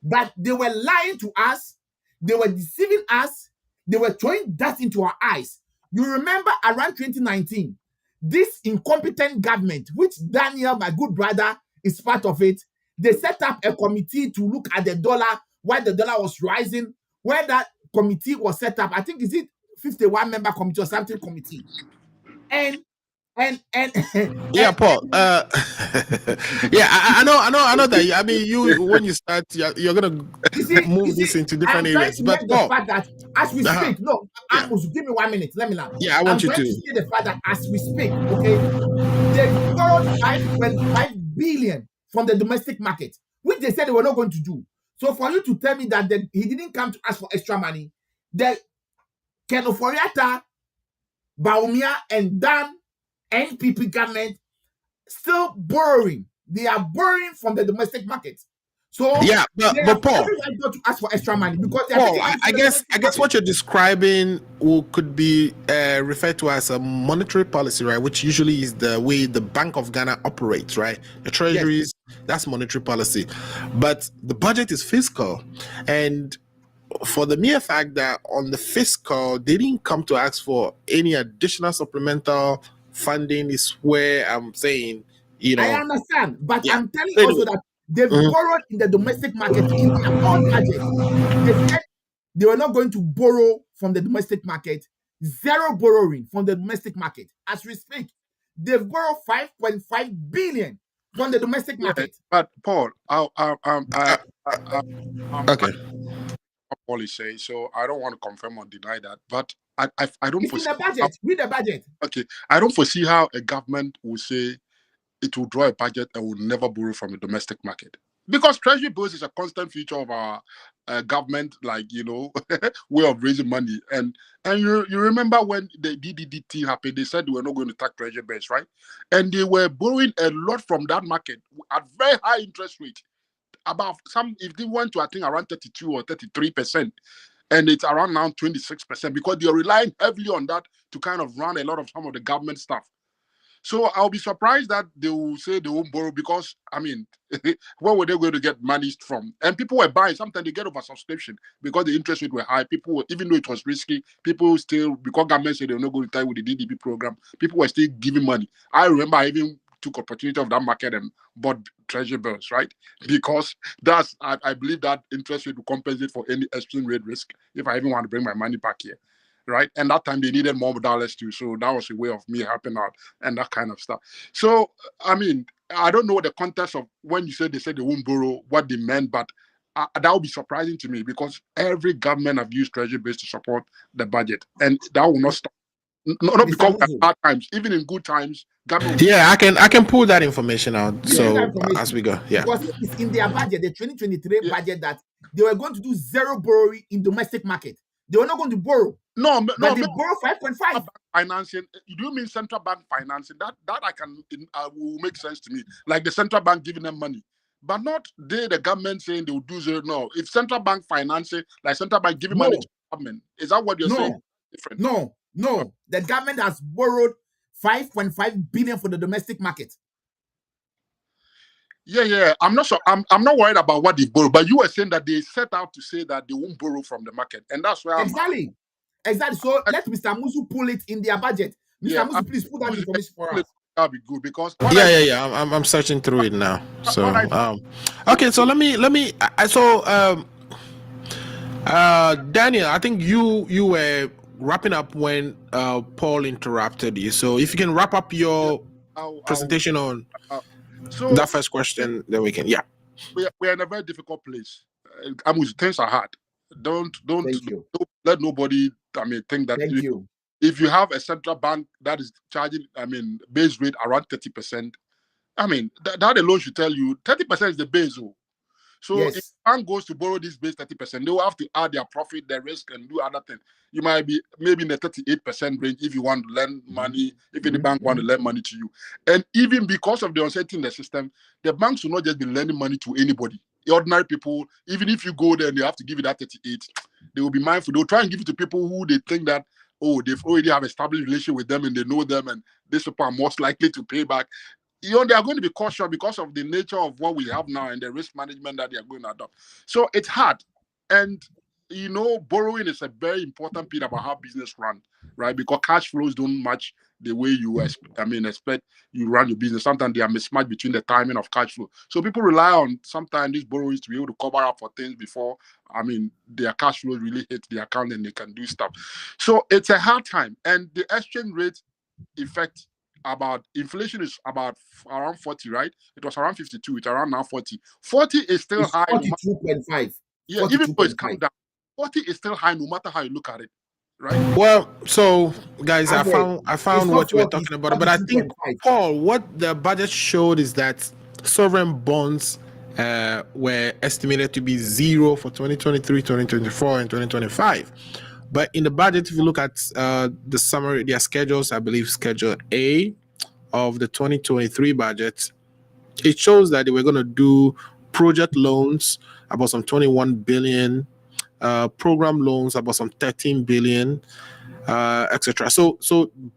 But they were lying to us, they were deceiving us, they were throwing dust into our eyes. You remember around 2019, this incompetent government, which Daniel, my good brother, is part of it, they set up a committee to look at the dollar while the dollar was rising. Where that committee was set up, I think is it 51 member committee or something committee. And yeah, Paul. Yeah, I know that. I mean, you when you start, you're gonna move this into different areas. But the fact that as we speak, no, Yeah. give me 1 minute. Let me learn. Yeah, I want you trying to. see the fact that as we speak, okay, they borrowed 5.5 billion from the domestic market, which they said they were not going to do. So for you to tell me that he didn't come to ask for extra money, the Ken Oforiatta, Baumia, and Dan NPP government still borrowing. They are borrowing from the domestic market. So Yeah, they but have Paul, every right not to ask for extra money because they are Paul, taking money from I the guess domestic what market. you're describing could be referred to as a monetary policy, right? Which usually is the way the Bank of Ghana operates, right? The treasuries, that's monetary policy, but the budget is fiscal, and for the mere fact that on the fiscal they didn't come to ask for any additional supplemental funding is where I'm saying, I understand, but yeah. I'm telling Anyway, also that they've mhm. borrowed in the domestic market in their own budget. They said they were not going to borrow from the domestic market. Zero borrowing from the domestic market. As we speak, they've borrowed 5.5 billion from the domestic Yeah, market. but Paul, Okay. what Paul is saying, so I don't want to confirm or deny that, but I don't It's in foresee the budget. Read the budget. okay, I don't foresee how a government will say it will draw a budget and will never borrow from the domestic market. Because treasury bills is a constant feature of our government, like way of raising money. And you remember when the DDDT happened, they said they were not going to tax treasury bills, right? And they were borrowing a lot from that market at very high interest rate. About some, if they went to I think around 32 or 33%, and it's around now 26% because they're relying heavily on that to kind of run a lot of some of the government stuff. So I'll be surprised that they will say they won't borrow because, I mean, where were they going to get money from? And people were buying. Sometimes they get over subscription because the interest rate were high. People were, even though it was risky, people still, because government said they were not going to tie with the DDP program, people were still giving money. I remember I even took opportunity of that market and bought treasury bills, right? Because I believe that interest rate will compensate for any exchange rate risk if I even want to bring my money back here. Right. And that time they needed more dollars too. So that was a way of me helping out and that kind of stuff. So, I mean, I don't know the context of when you said they said they won't borrow, what they meant, but that would be surprising to me because every government have used treasury bills to support the budget. And that will not stop. Not because we have bad times, even in good times, government. Yeah, I can pull that information out. Yeah. So as we go, yeah, Because it's in their budget, the 2023 budget, that they were going to do zero borrowing in domestic market. They were not going to borrow. No, but they borrow 5.5. Financing. Do you mean central bank financing? That I can will make sense to me. Like the central bank giving them money, but not the government saying they will do zero. No, if central bank financing, like central bank giving money to the government, is that what you're saying? Different. No. The government has borrowed 5.5 billion for the domestic market. Yeah. I'm not sure. I'm not worried about what they borrow, but you were saying that they set out to say that they won't borrow from the market, and that's where exactly. So let Mr. Musu pull it in their budget. Mr. Musu, please put that information for us. That'll be good because I'm searching through it now. So okay, so let me Daniel, I think you were wrapping up when Paul interrupted you. So if you can wrap up your presentation on that first question, then we can. Yeah, we're in a very difficult place. Things are hard. Don't let nobody think that if you have a central bank that is charging base rate around 30%, that alone should tell you 30% is the base. So if the bank goes to borrow this base 30%, they will have to add their profit, their risk, and do other things. You might be maybe in the 38% range if you want to lend money, if the bank want to lend money to you. And even because of the uncertainty in the system, the banks will not just be lending money to anybody. The ordinary people, even if you go there and they have to give you that 38, they will be mindful. They'll try and give it to people who they think that, they've already have established relation with them and they know them and these people are most likely to pay back. They are going to be cautious because of the nature of what we have now and the risk management that they are going to adopt. So it's hard. And, borrowing is a very important piece about how business run, right? Because cash flows don't match the way you expect you run your business. Sometimes they are mismatched between the timing of cash flow. So people rely on sometimes these borrowings to be able to cover up for things before, their cash flows really hit the account and they can do stuff. So it's a hard time. And the exchange rate effect about inflation is about around 40, right? It was around 52. It's around now 40. 40 is still high. 42.5. Yeah, even though it's come down, 40 is still high no matter how you look at it, right? Well, so guys, I found what you were talking about, but I think Paul, what the budget showed is that sovereign bonds were estimated to be zero for 2023, 2024, and 2025. But in the budget, if you look at the summary, their schedules, I believe Schedule A of the 2023 budget, it shows that they were going to do project loans about some 21 billion, program loans about some 13 billion, etc. So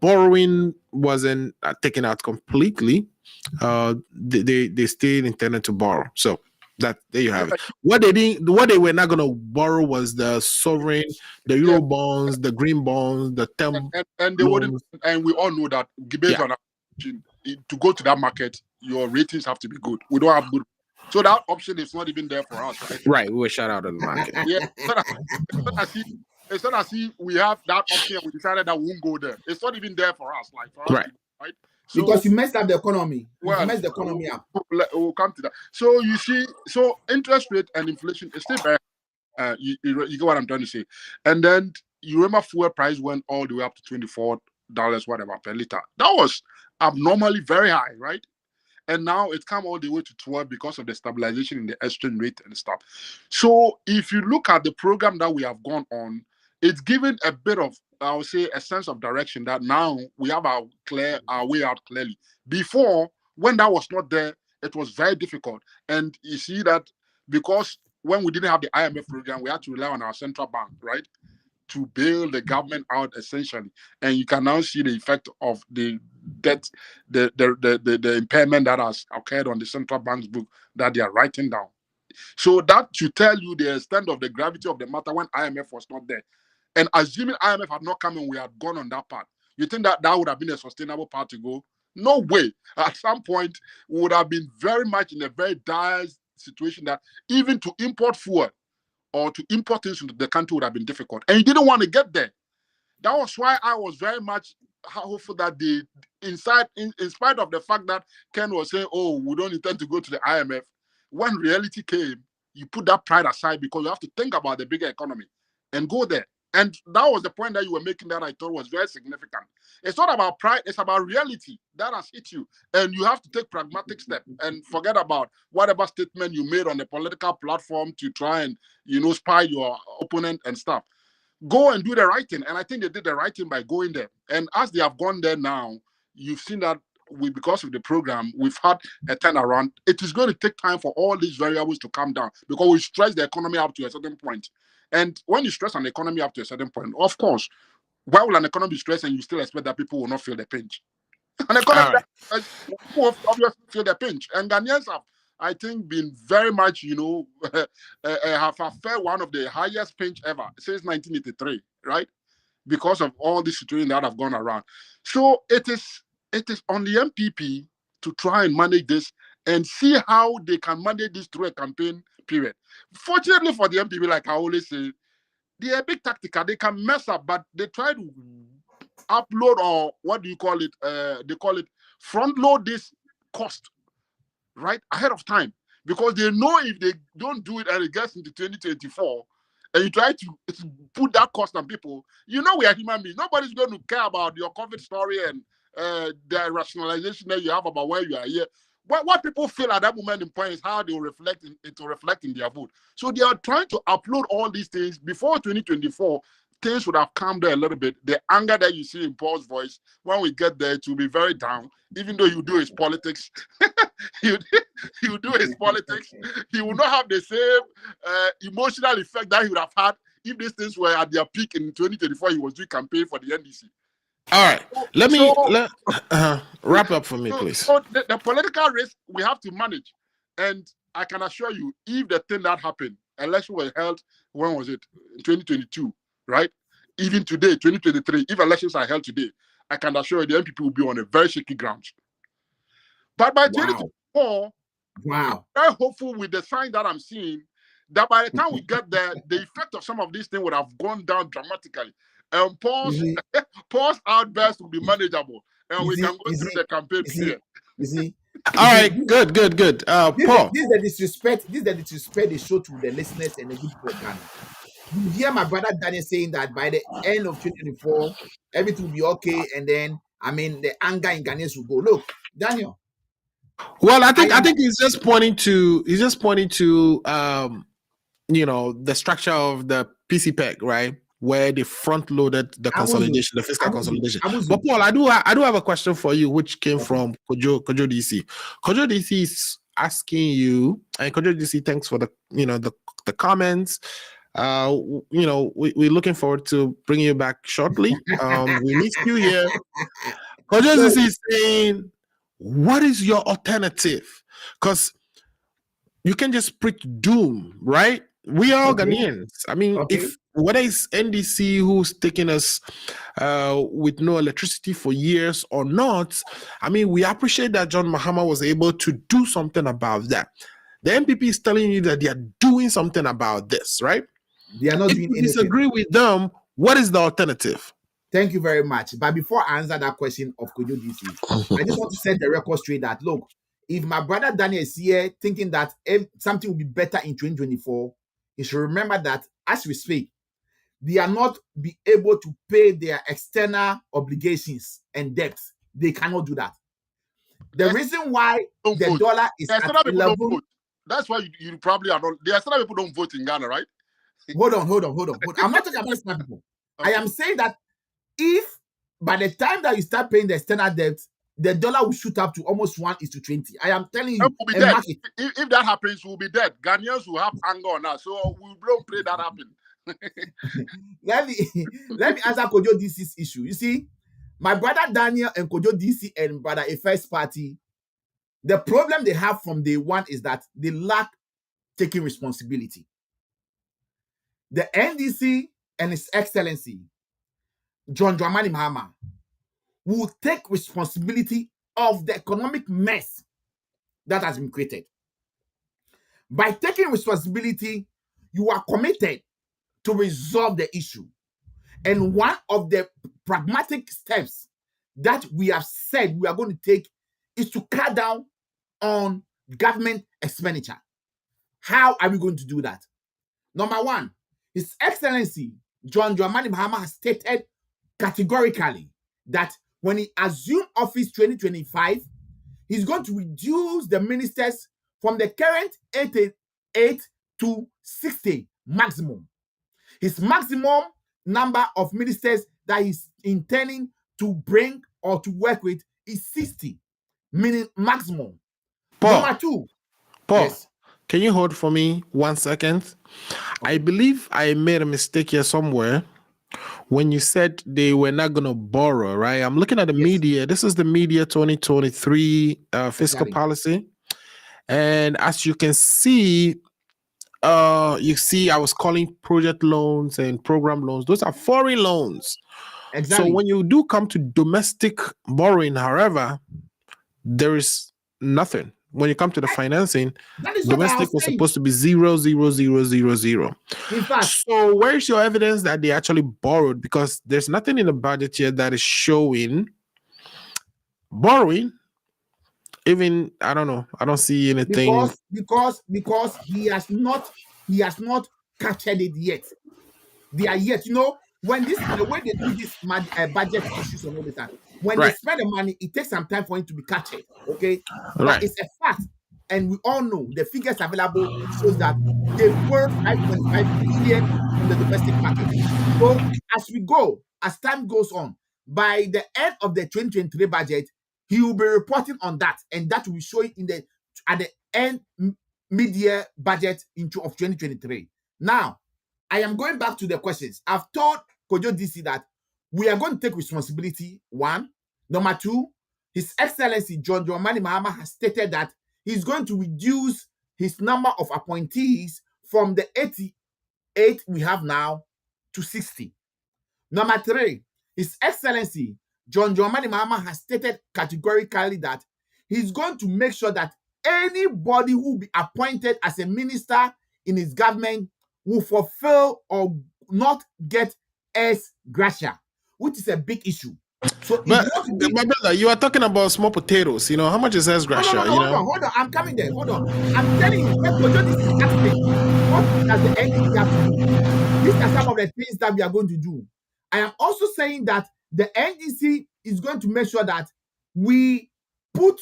borrowing wasn't taken out completely. They still intended to borrow. So that there you have it. What they were not going to borrow was the sovereign, the euro bonds, the green bonds, the term and they wouldn't. And we all know that based on to go to that market, your ratings have to be good. We don't have good, so that option is not even there for us, right? Right, we were shut out of the market. It's not as if we have that option. We decided that we won't go there. It's not even there for us, like for us, right? So, because you messed up the economy. Well, you messed the economy up. We'll come to that. So you see, so interest rate and inflation is still very. You get what I'm trying to say, and then you remember fuel price went all the way up to $24 whatever per liter. That was abnormally very high, right? And now it's come all the way to 12 because of the stabilization in the exchange rate and stuff. So if you look at the program that we have gone on, it's given a bit of, I would say, a sense of direction that now we have our way out clearly. Before, when that was not there, it was very difficult. And you see that because when we didn't have the IMF program, we had to rely on our central bank, right, to bail the government out essentially. And you can now see the effect of the debt, the impairment that has occurred on the central bank's book that they are writing down. So that should tell you the extent of the gravity of the matter when IMF was not there. And assuming IMF had not come and we had gone on that path, you think that that would have been a sustainable path to go? No way. At some point, we would have been very much in a very dire situation that even to import fuel or to import things into the country would have been difficult. And he didn't want to get there. That was why I was very much hopeful that in spite of the fact that Ken was saying, oh, we don't intend to go to the IMF, when reality came, you put that pride aside because you have to think about the bigger economy and go there. And that was the point that you were making that I thought was very significant. It's not about pride, it's about reality that has hit you. And you have to take pragmatic steps and forget about whatever statement you made on the political platform to try and, spy your opponent and stuff. Go and do the right thing. And I think they did the right thing by going there. And as they have gone there now, you've seen that because of the program, we've had a turnaround. It is going to take time for all these variables to come down because we stress the economy up to a certain point. And when you stress an economy up to a certain point, of course, why will an economy stress and you still expect that people will not feel the pinch? An economy will obviously feel the pinch. And Ghanaians have, I think, been very much, have felt one of the highest pinch ever since 1983, right? Because of all the situations that have gone around. So it is on the MPP to try and manage this and see how they can manage this through a campaign period. Fortunately for the MPP, like I always say, they are big tactical. They can mess up, but they try to upload, or what do you call it? They call it front load this cost right ahead of time, because they know if they don't do it and it gets into 2024 and you try to put that cost on people, we are human beings. Nobody's going to care about your COVID story and the rationalization that you have about why you are here. What people feel at that moment in point is how they will reflect in their vote. So they are trying to upload all these things before 2024. Things would have calmed down a little bit. The anger that you see in Paul's voice, when we get there, it will be very down. Even though you do his politics, you do his politics, he will not have the same emotional effect that he would have had if these things were at their peak in 2024. He was doing campaign for the NDC. All right, let me wrap up for me, please. So the political risk we have to manage, and I can assure you, if the thing that happened, election was held, when was it? In 2022, right? Even today, 2023, if elections are held today, I can assure you the MPP will be on a very shaky ground. But by 2024, I'm very hopeful with the sign that I'm seeing that by the time we get there, the effect of some of these things would have gone down dramatically. And Paul's outburst will be manageable, and we can go through the campaign period. You see? All right, good. Paul. This is the disrespect. This is the disrespect they show to the listeners and the good program. You hear my brother Daniel saying that by the end of 2024, everything will be okay, and then the anger in Ghanaians will go. Look, Daniel. Well, I think he's just pointing to the structure of the PCPEC, right? where they front loaded the consolidation, the fiscal consolidation. But Paul, I do have a question for you, which came from Kojo DC. Kojo DC is asking you, and Kojo DC, thanks for the the comments. We're looking forward to bringing you back shortly. We miss you here. Kojo DC is saying, what is your alternative? Because you can just preach doom, right? We are Ghanaians. I mean, if whether it's NDC who's taking us with no electricity for years or not, I mean, we appreciate that John Mahama was able to do something about that. The MPP is telling you that they are doing something about this, right? They are not doing anything. If you disagree with them, what is the alternative? Thank you very much. But before I answer that question of Kojo DC, I just want to set the record straight that, look, if my brother Daniel is here thinking that something will be better in 2024, he should remember that as we speak, they are not be able to pay their external obligations and debts. They cannot do that. The reason why the dollar is at 11... That's why you probably are not... The external people don't vote in Ghana, right? Hold on. I'm not talking about external people. Okay. I am saying that if by the time that you start paying the external debt, the dollar will shoot up to almost 1:20. I am telling you, we'll be dead. If that happens, we'll be dead. Ghanaians will have anger on us, so we don't pray that happen. let me answer Kojo DC's issue. You see, my brother Daniel and Kojo DC and brother A First Party, the problem they have from day one is that they lack taking responsibility. The NDC and His Excellency John Dramani Mahama will take responsibility of the economic mess that has been created. By taking responsibility, you are committed to resolve the issue. And one of the pragmatic steps that we have said we are going to take is to cut down on government expenditure. How are we going to do that? Number one, His Excellency John Dramani Mahama has stated categorically that when he assumed office 2025, he's going to reduce the ministers from the current 88 to 60 maximum. His maximum number of ministers that he's intending to bring or to work with is 60, meaning maximum. Paul, number two. Paul, yes. Can you hold for me 1 second? I believe I made a mistake here somewhere when you said they were not going to borrow, right? I'm looking at the media. This is the media 2023 fiscal policy. And as you can see, I was calling project loans and program loans. Those are foreign loans. Exactly. So when you do come to domestic borrowing, however, there is nothing. When you come to the financing, domestic was supposed to be 0, 0, 0, 0, 0. In fact, so where's your evidence that they actually borrowed? Because there's nothing in the budget here that is showing borrowing. Even I don't know. I don't see anything because he has not captured it yet. They are yet, when the way they do this budget issues and all the time. When they spend the money, it takes some time for it to be captured. Okay, but it's a fact, and we all know the figures available shows that they were 5.5 billion from the domestic market. So as time goes on, by the end of the 2023 budget, he will be reporting on that, and that will show it at the end mid-year budget of 2023. Now, I am going back to the questions. I've told Kojo DC that we are going to take responsibility, one. Number two, His Excellency John Dramani Mahama has stated that he's going to reduce his number of appointees from the 88 we have now to 60. Number three, His Excellency John Dramani Mahama has stated categorically that he's going to make sure that anybody who will be appointed as a minister in his government will fulfill or not get ex gratia, which is a big issue. So, my brother, you are talking about small potatoes. How much is ex gratia? Hold on. I'm coming there. Hold on. I'm telling you, what does the NDC have to do? These are some of the things that we are going to do. I am also saying that the NDC is going to make sure that we put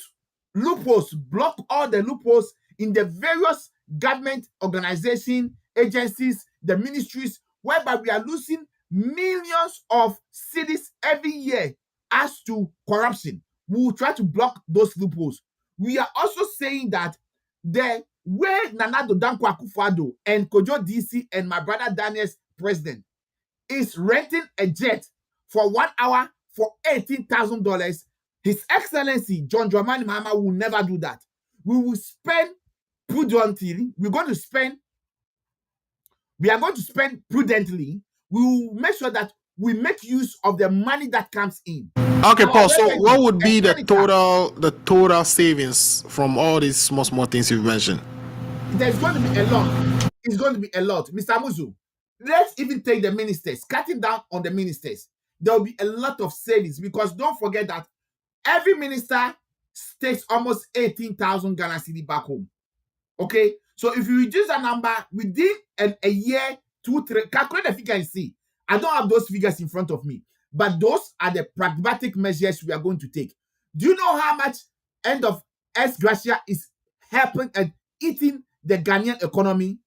loopholes, block all the loopholes in the various government organizations, agencies, the ministries, whereby we are losing millions of cities every year as to corruption. We will try to block those loopholes. We are also saying that the way Nana Addo Dankwa Akufo-Addo and Kojo DC and my brother Daniel's president is renting a jet for 1 hour for $18,000, His Excellency John Dramani Mahama will never do that. We will spend prudently. We are going to spend prudently. We will make sure that we make use of the money that comes in. Okay, Our Paul. So, revenue, what would be the expenditure, total savings from all these small things you've mentioned? There's going to be a lot. It's going to be a lot, Mr. Muzu. Let's even take the ministers, cutting down on the ministers. There will be a lot of savings because don't forget that every minister takes almost 18,000 Ghana cedi back home. Okay, so if you reduce that number within a year, 2, 3, calculate the figure and see. I don't have those figures in front of me, but those are the pragmatic measures we are going to take. Do you know how much end of S Gracia is helping and eating the Ghanaian economy?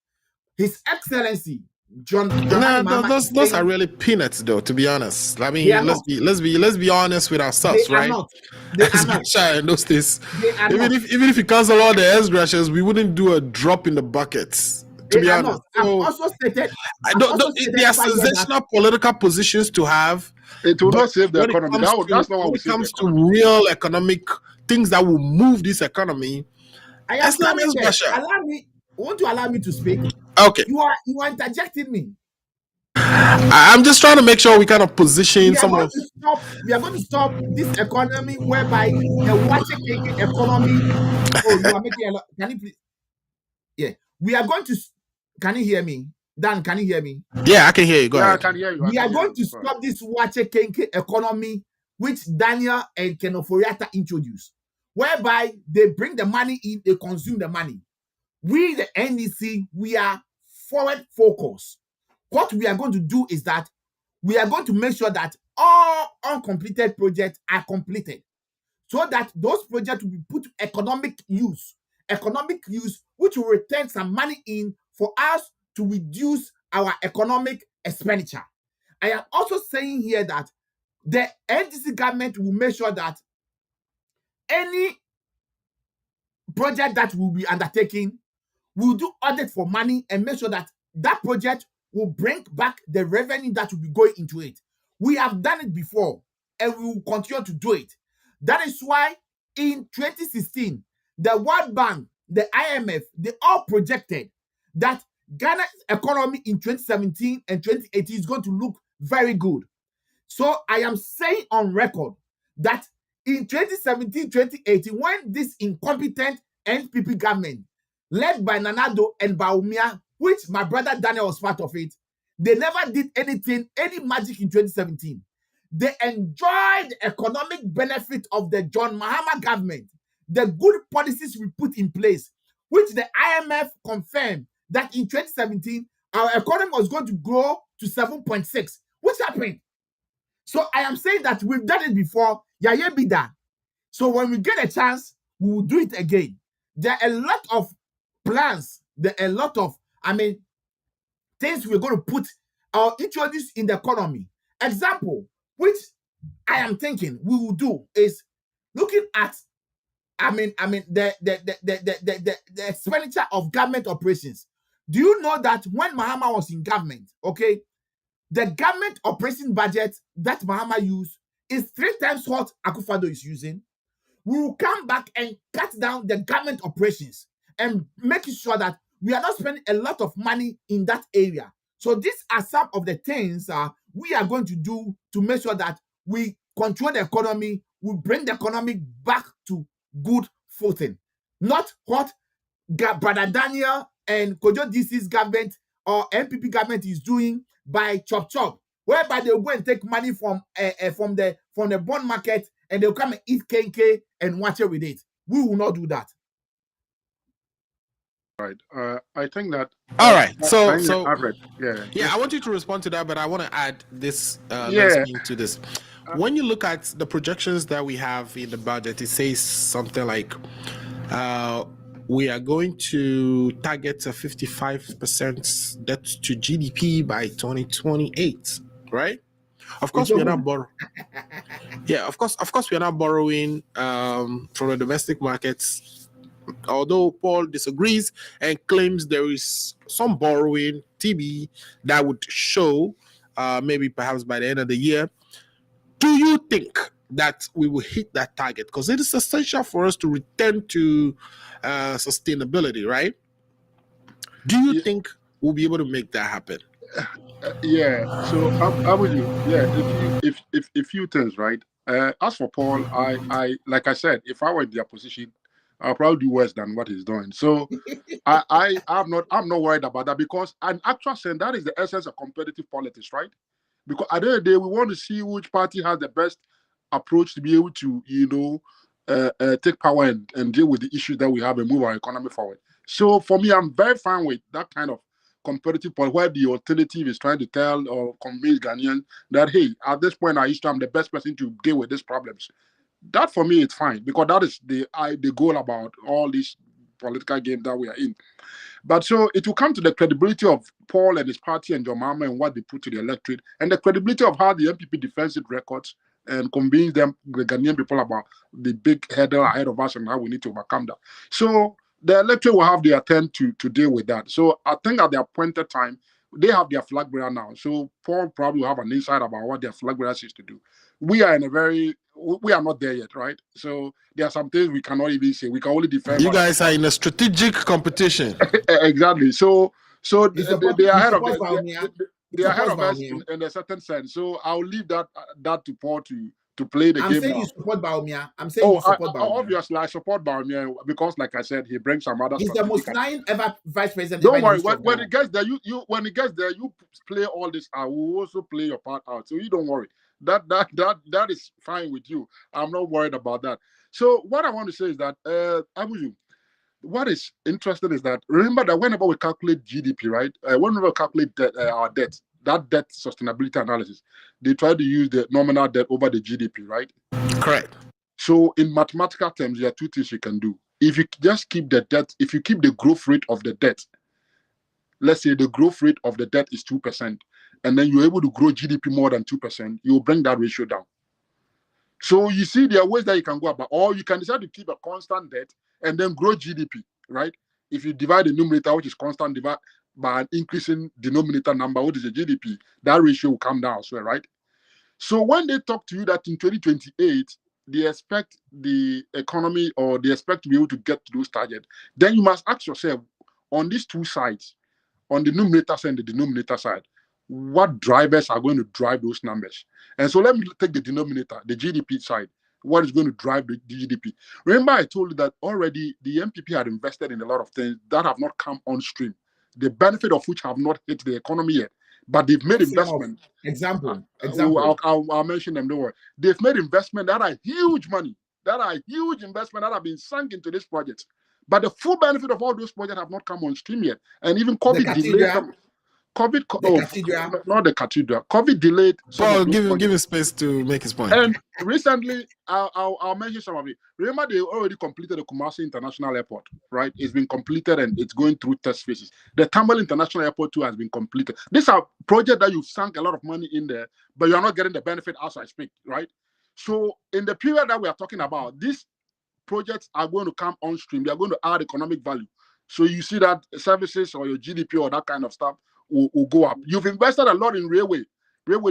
His Excellency John Dramani Mahama. Those are really peanuts, though. To be honest, I They are mean, let's be honest with ourselves, They are right? not. They are not. In those days, They are even not. if you cancel all the S gracias, we wouldn't do a drop in the buckets. To They be are honest, not. so, I've also stated. they are sensational political positions to have. It will But not save the when it economy. comes That's not what when will it save the comes to economy. real economic things that will move this economy, I am it's not coming S there. gracia. Allow me. Won't you allow me to speak? Okay, You are interjecting me. I'm just trying to make sure we kind of position We are some going of. to stop. We are going to stop this economy whereby the wache economy. Oh, you are making a lot. Can you please? Yeah, we are going to. Can you hear me, Dan? Can you hear me? Yeah, I can hear you. Go Yeah, I ahead. can hear you. We are going to stop this wache economy, which Daniel and Kenoforiata introduced, whereby they bring the money in, they consume the money. We, the NDC, we are forward focused. What we are going to do is that we are going to make sure that all uncompleted projects are completed so that those projects will be put to economic use, which will return some money in for us to reduce our economic expenditure. I am also saying here that the NDC government will make sure that any project that will be undertaken will do audit for money and make sure that that project will bring back the revenue that will be going into it. We have done it before and we will continue to do it. That is why in 2016, the World Bank, the IMF, they all projected that Ghana's economy in 2017 and 2018 is going to look very good. So I am saying on record that in 2017, 2018, when this incompetent NPP government led by Nana Addo and Bawumia, which my brother Daniel was part of it, they never did anything, any magic in 2017. They enjoyed the economic benefit of the John Mahama government, the good policies we put in place, which the IMF confirmed that in 2017, our economy was going to grow to 7.6. Which happened? So I am saying that we've done it before. Yaya Bida. So when we get a chance, we will do it again. There are a lot of plans. There are a lot of, things we're going to put or introduce in the economy. Example, which I am thinking we will do is looking at, the expenditure of government operations. Do you know that when Mahama was in government, okay, the government operation budget that Mahama used is 3 times what Akufo-Addo is using? We will come back and cut down the government operations and make sure that we are not spending a lot of money in that area. So these are some of the things we are going to do to make sure that we control the economy, we bring the economy back to good footing. Not what Brother Daniel and Kojo DC's government or NPP government is doing by chop, whereby they'll go and take money from the bond market and they'll come and eat kenke and watch it with it. We will not do that. Right. I think that. All right. So Alfred, I want you to respond to that, but I want to add this to this. When you look at the projections that we have in the budget, it says something like we are going to target a 55% debt to GDP by 2028, right? Of course, we are not borrowing. Yeah, of course, we are not borrowing from the domestic markets. Although Paul disagrees and claims there is some borrowing TB that would show, maybe perhaps by the end of the year. Do you think that we will hit that target? Because it is essential for us to return to sustainability, right? Do you think we'll be able to make that happen? Yeah. So I would you. Yeah. If few things, right? As for Paul, I like I said, if I were in their position, I'll probably do worse than what he's doing. So I'm not worried about that because an actual sense that is the essence of competitive politics, right? Because at the end of the day, we want to see which party has the best approach to be able to, take power and deal with the issues that we have and move our economy forward. So for me, I'm very fine with that kind of competitive point where the alternative is trying to tell or convince Ghanaians that, hey, at this point in our history, I'm the best person to deal with these problems. That for me, it's fine because that is the goal about all these political games that we are in. But so it will come to the credibility of Paul and his party and Jomama and what they put to the electorate, and the credibility of how the MPP defends its records and convince them, the Ghanaian people, about the big hurdle ahead of us and how we need to overcome that. So the electorate will have their turn to deal with that. So I think at the appointed time, they have their flag bearer now. So Paul probably will have an insight about what their flag bearer is to do. We are in a very we are not there yet, right? So there are some things we cannot even say. We can only defend. You guys are in a strategic competition. Exactly. So they are ahead of they are ahead of us in a certain sense. So I'll leave that to Paul to play the game. I'm saying now. you support Baumia. I'm saying you support Baumia. Obviously, I support Baumia because, like I said, he brings some other. He's the most lying ever vice president. Don't worry. When it gets there, when it gets there, you play all this. I will also play your part out. So you don't worry. That is fine with you. I'm not worried about that. So what I want to say is that Abuju, what is interesting is that remember that whenever we calculate GDP, right? Whenever we calculate our debt, that debt sustainability analysis, they try to use the nominal debt over the GDP, right? Correct. So in mathematical terms, there are two things you can do. If you just keep the debt, if you keep the growth rate of the debt, let's say the growth rate of the debt is 2%, and then you're able to grow GDP more than 2%, you'll bring that ratio down. So you see, there are ways that you can go about, or you can decide to keep a constant debt and then grow GDP, right? If you divide the numerator, which is constant, divide by an increasing denominator number, which is the GDP, that ratio will come down as well, right? So when they talk to you that in 2028, they expect the economy or they expect to be able to get to those targets, then you must ask yourself on these two sides, on the numerator side and the denominator side, what drivers are going to drive those numbers? And so let me take the denominator, the GDP side. What is going to drive the GDP? Remember, I told you that already the MPP had invested in a lot of things that have not come on stream, the benefit of which have not hit the economy yet, but they've made investment. Example. I'll mention them. Don't worry. They've made investment that are huge money, that are huge investment that have been sunk into this project. But the full benefit of all those projects have not come on stream yet, and even COVID delayed them. Not the cathedral. COVID delayed. Paul, give him space to make his point. And recently, I'll mention some of it. Remember, they already completed the Kumasi International Airport, right? It's been completed and it's going through test phases. The Tamale International Airport too has been completed. These are projects that you've sunk a lot of money in there, but you're not getting the benefit as I speak, right? So in the period that we are talking about, these projects are going to come on stream. They are going to add economic value. So you see that services or your GDP or that kind of stuff will go up. You've invested a lot in railway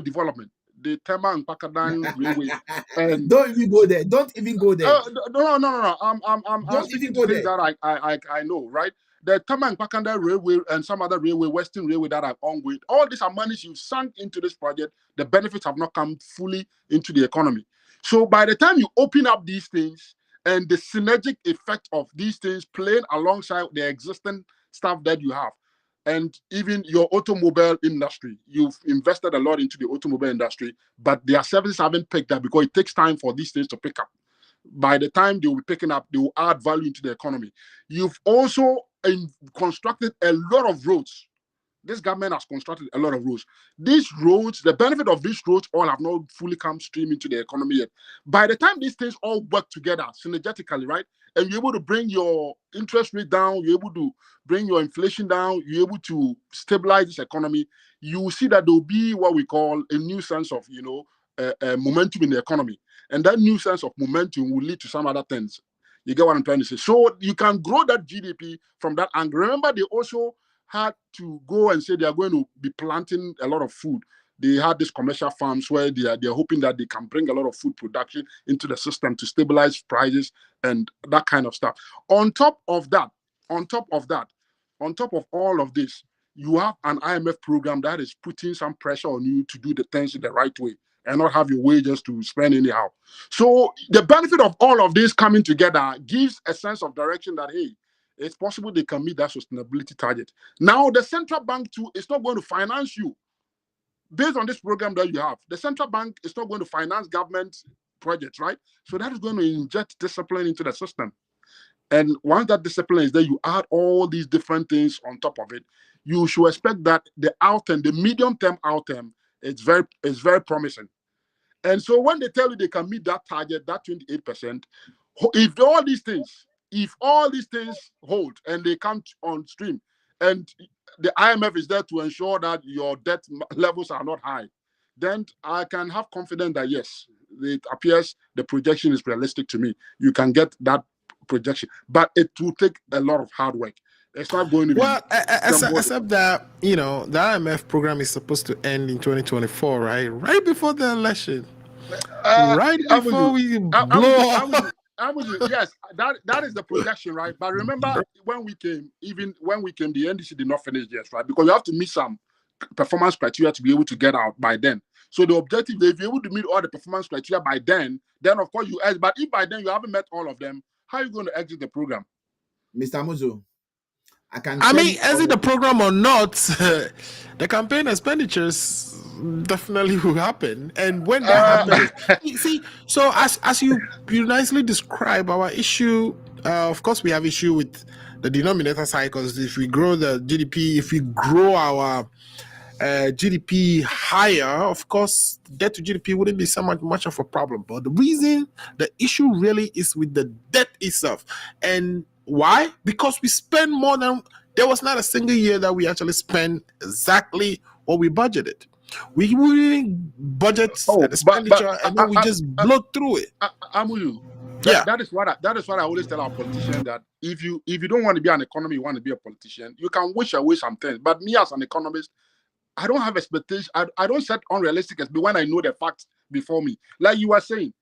development, the Tema and Pakadan railway. And don't even go there. Don't even go there. No. I'm speaking to things that I know, right? The Tema and Pakadan railway and some other railway, Western railway that are ongoing. All these are monies you've sunk into this project. The benefits have not come fully into the economy. So by the time you open up these things and the synergic effect of these things playing alongside the existing stuff that you have, and even your automobile industry, you've invested a lot into the automobile industry, but their services haven't picked up because it takes time for these things to pick up. By the time they will be picking up, they will add value into the economy. You've also constructed a lot of roads This government has constructed a lot of roads. These roads, the benefit of these roads all have not fully come stream into the economy yet. By the time these things all work together synergetically, right, and you're able to bring your interest rate down, you're able to bring your inflation down, you're able to stabilize this economy, you will see that there will be what we call a new sense of, momentum in the economy. And that new sense of momentum will lead to some other things. You get what I'm trying to say? So you can grow that GDP from that angle. Remember, they also had to go and say they are going to be planting a lot of food. They had these commercial farms where they're hoping that they can bring a lot of food production into the system to stabilize prices and that kind of stuff. On top of all of this, you have an IMF program that is putting some pressure on you to do the things in the right way and not have your wages to spend anyhow. So the benefit of all of this coming together gives a sense of direction that, hey, it's possible they can meet that sustainability target. Now, the central bank too is not going to finance you based on this program that you have. The central bank is not going to finance government projects, right? So that is going to inject discipline into the system. And once that discipline is there, you add all these different things on top of it. You should expect that the outcome, the medium-term outcome, it's very promising. And so when they tell you they can meet that target, that 28%, if all these things hold and they come on stream, and the IMF is there to ensure that your debt levels are not high, then I can have confidence that yes, it appears the projection is realistic to me. You can get that projection, but it will take a lot of hard work. It's not going to be except that the IMF program is supposed to end in 2024, right before the election, right before we blow. Yes, that is the projection, right? But remember, when we came, the NDC did not finish yet, right? Because you have to meet some performance criteria to be able to get out by then. So the objective, if you're able to meet all the performance criteria by then of course you exit. But if by then you haven't met all of them, how are you going to exit the program? Mr. Muzo, exit the program or not, the campaign expenditures definitely will happen. And when that happens, see, so as you nicely describe our issue, of course we have issue with the denominator cycles. If we grow the GDP, if we grow our GDP higher, of course, debt to GDP wouldn't be so much of a problem. But the issue really is with the debt itself. And why? Because we spend more than, there was not a single year that we actually spent exactly what we budgeted. We didn't budget expenditure and then we just blow through it. I'm with you. That is what I always tell our politicians, that if you don't want to be an economist, you want to be a politician, you can wish away some things. But me as an economist, I don't have expectations. I don't set unrealistic expectations when I know the facts before me. Like you were saying,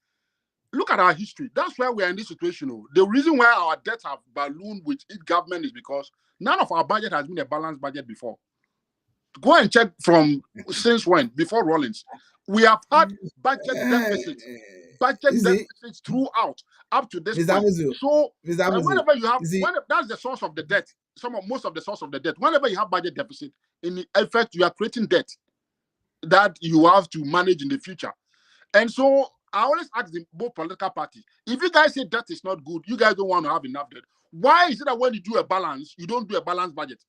look at our history. That's why we are in this situation. The reason why our debts have ballooned with each government is because none of our budget has been a balanced budget before. Go and check from since when, before Rollins. We have had budget deficits throughout up to this point. So whenever you have, that's the source of the debt. Most of the source of the debt. Whenever you have budget deficit, in effect, you are creating debt that you have to manage in the future. And so I always ask both political parties, if you guys say debt is not good, you guys don't want to have enough debt, why is it that when you do a balance, you don't do a balanced budget?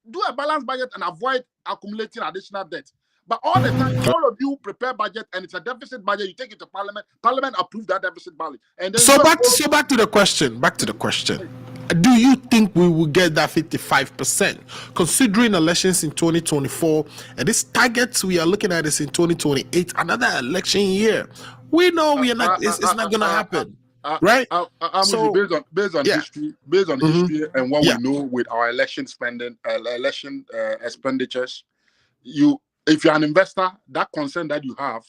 Do a balanced budget and avoid accumulating additional debt. But all the time, all of you prepare budget and it's a deficit budget, you take it to Parliament approve that deficit budget. And then back to the question. Do you think we will get that 55%? Considering elections in 2024, and this targets we are looking at is in 2028, another election year. We know we are not. It's not going to happen, right? So based on history and what we know with our election spending, election expenditures, if you're an investor, that concern that you have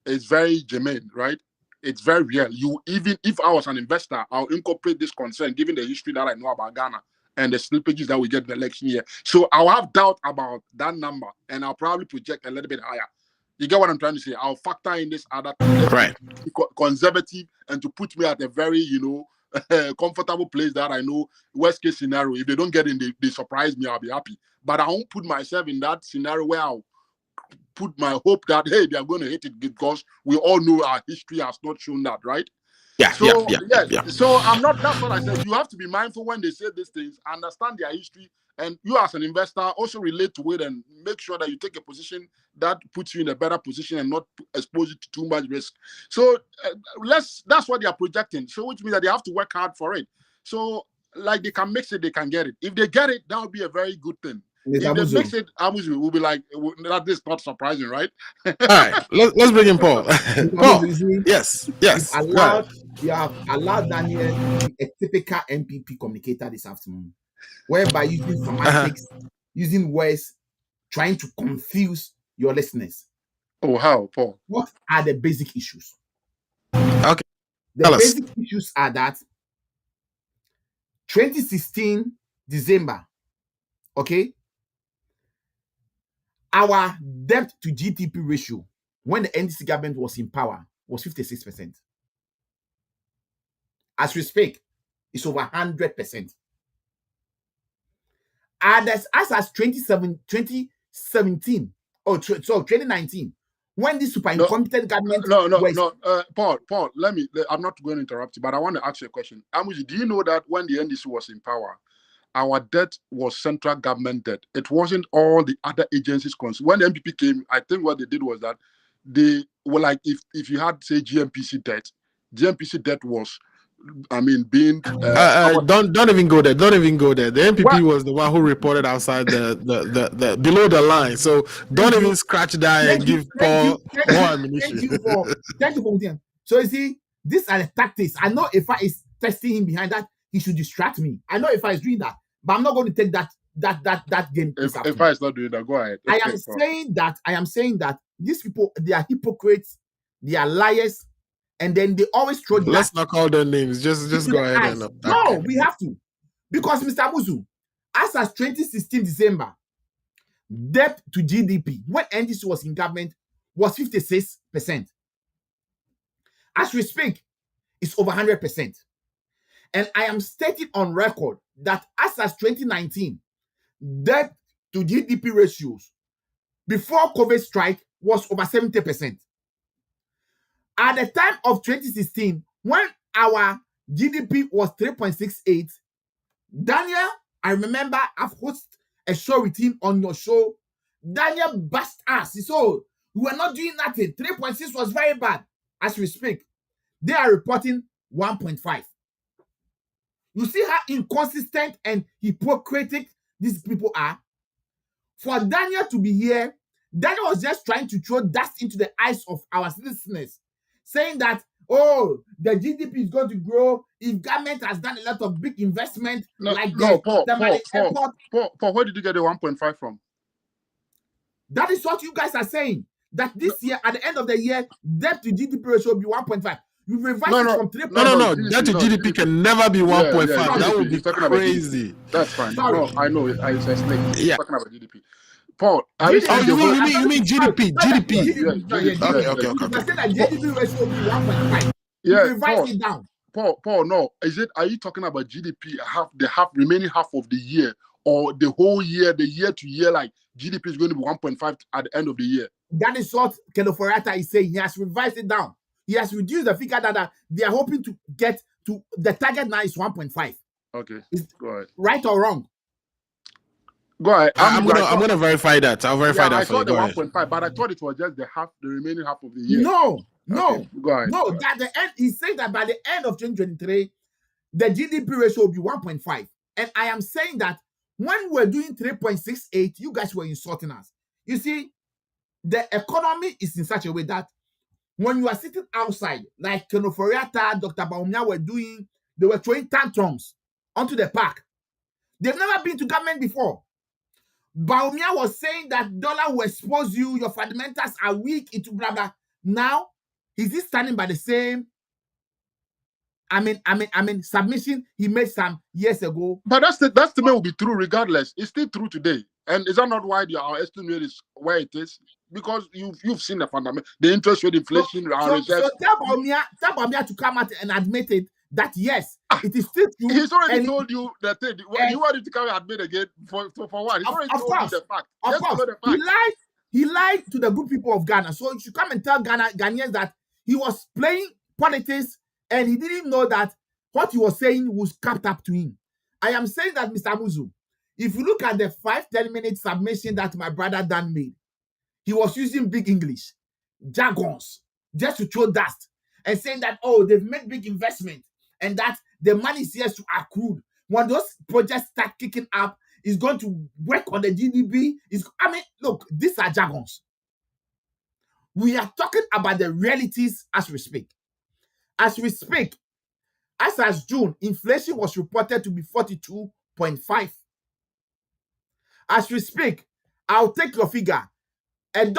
is very germane, right? It's very real. Even if I was an investor, I'll incorporate this concern given the history that I know about Ghana and the slippages that we get in the election year. So I'll have doubt about that number and I'll probably project a little bit higher. You get what I'm trying to say? I'll factor in this other right, conservative, and to put me at a very, comfortable place that I know worst case scenario. If they don't get in, they surprise me, I'll be happy. But I won't put myself in that scenario where I'll put my hope that, hey, they are going to hit it, because we all know our history has not shown that, right? So I'm not, that's what I said. You have to be mindful when they say these things, understand their history And you as an investor also relate to it and make sure that you take a position that puts you in a better position and not expose you to too much risk. So that's what they are projecting. So which means that they have to work hard for it. So like they can mix it, they can get it. If they get it, that would be a very good thing. If they mix it, Amuzu will be like, that is not surprising, right? All right, let's bring in Paul. Paul, yes. You have allowed Daniel to be a typical MPP communicator this afternoon, whereby using semantics, using words, trying to confuse your listeners. Oh, how, Paul? What are the basic issues? Okay. The basic issues are that 2016 December, okay, our debt to GDP ratio when the NDC government was in power was 56%. As we speak, it's over 100%. As 2019, when this super incompetent government. Paul, I'm not going to interrupt you, but I want to ask you a question. Amuji, do you know that when the NDC was in power, our debt was central government debt? It wasn't all the other agencies concerned. When the MPP came, I think what they did was that they were like, if you had, say, GMPC debt was, being don't even go there. Don't even go there. The MPP was the one who reported outside the below the line. So don't even scratch that and give Paul more ammunition. Thank you for so you see, these are the tactics. I know if I is testing him behind that, he should distract me. I know if I is doing that, but I'm not going to take that game. If I is not doing that, go ahead. I am saying that these people, they are hypocrites, they are liars. And then they always throw that. Let's not call their names. Just go ahead and no, we have to. Because Mr. Muzu, as 2016 December, debt to GDP, when NDC was in government, was 56%. As we speak, it's over 100%. And I am stating on record that as 2019, debt to GDP ratios before COVID strike was over 70%. At the time of 2016, when our GDP was 3.68, Daniel, I remember I've hosted a show with him on your show. Daniel bashed us. So we were not doing nothing. 3.6 was very bad. As we speak, they are reporting 1.5. You see how inconsistent and hypocritic these people are? For Daniel to be here, Daniel was just trying to throw dust into the eyes of our listeners, saying that, oh, the GDP is going to grow if government has done a lot of big investment. Paul, where did you get the 1.5 from? That is what you guys are saying. That this year, at the end of the year, debt to GDP ratio will be 1.5. You revised it from 3. No. Debt to GDP can never be 1.5. That would be crazy. That's fine. No, I know it. I said snake. Yeah. Talking about GDP. Paul, you mean GDP? GDP. Okay. I said that GDP ratio will be 1.5. Yeah, revise it down. Paul, no. Are you talking about GDP remaining half of the year, or the whole year, the year to year, like GDP is going to be 1.5 at the end of the year? That is what Kenoforiata is saying. He has revised it down. He has reduced the figure that they are hoping to get to. The target now is 1.5. Okay, go ahead. Right or wrong? Go ahead. I'm gonna verify that. I'll verify that. I saw the 1.5, but I thought it was just the remaining half of the year. No. Okay, go ahead. No. That the end. He said that by the end of 2023, the GDP ratio will be 1.5. And I am saying that when we're doing 3.68, you guys were insulting us. You see, the economy is in such a way that when you are sitting outside, like Kenoforiata, Dr. Baumia were doing, they were throwing tantrums onto the park. They've never been to government before. Baumia was saying that dollar will expose you, your fundamentals are weak, into blah blah. Now, is he standing by the same submission he made some years ago? But that statement will be true regardless. It's still true today. And is that not why our estimate is where it is? Because you've seen the fundamental, the interest rate, inflation, so tell Baumia to come out and admit it that yes, it is still true. He's already told you that thing. You want him to come and admit again for what? He's already told you the fact. Of course. He lied to the good people of Ghana. So you should come and tell Ghanaians that he was playing politics and he didn't know that what he was saying was capped up to him. I am saying that, Mr. Muzu, If you look at the 5-10 minute submission that my brother Dan made, he was using big English, jargons, just to throw dust and saying that, oh, they've made big investment and that the money is here to accrue. When those projects start kicking up, it's going to work on the GDP. Look, these are jargons. We are talking about the realities as we speak. As we speak, as June, inflation was reported to be 42.5. As we speak, I'll take your figure. $1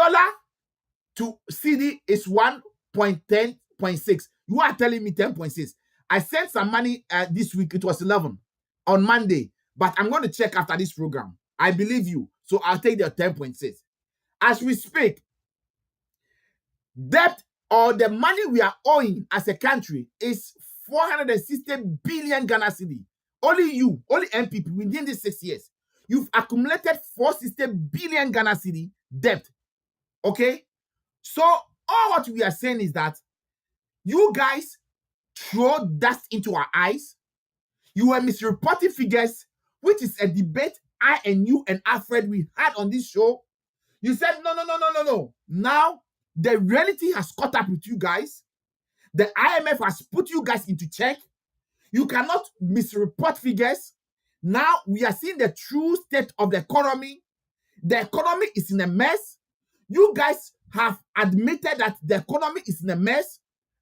to CD is 1.10.6. You are telling me 10.6. I sent some money this week. It was 11 on Monday, but I'm going to check after this program. I believe you, so I'll take the 10.6. As we speak, debt or the money we are owing as a country is 460 billion Ghana cedi. Only MPP within these 6 years, you've accumulated 460 billion Ghana cedi debt. Okay? So all what we are saying is that you guys throw dust into our eyes. You were misreporting figures, which is a debate I and you and Alfred we had on this show. You said no. Now the reality has caught up with you guys. The IMF has put you guys into check. You cannot misreport figures. Now we are seeing the true state of the economy. The economy is in a mess. You guys have admitted that the economy is in a mess.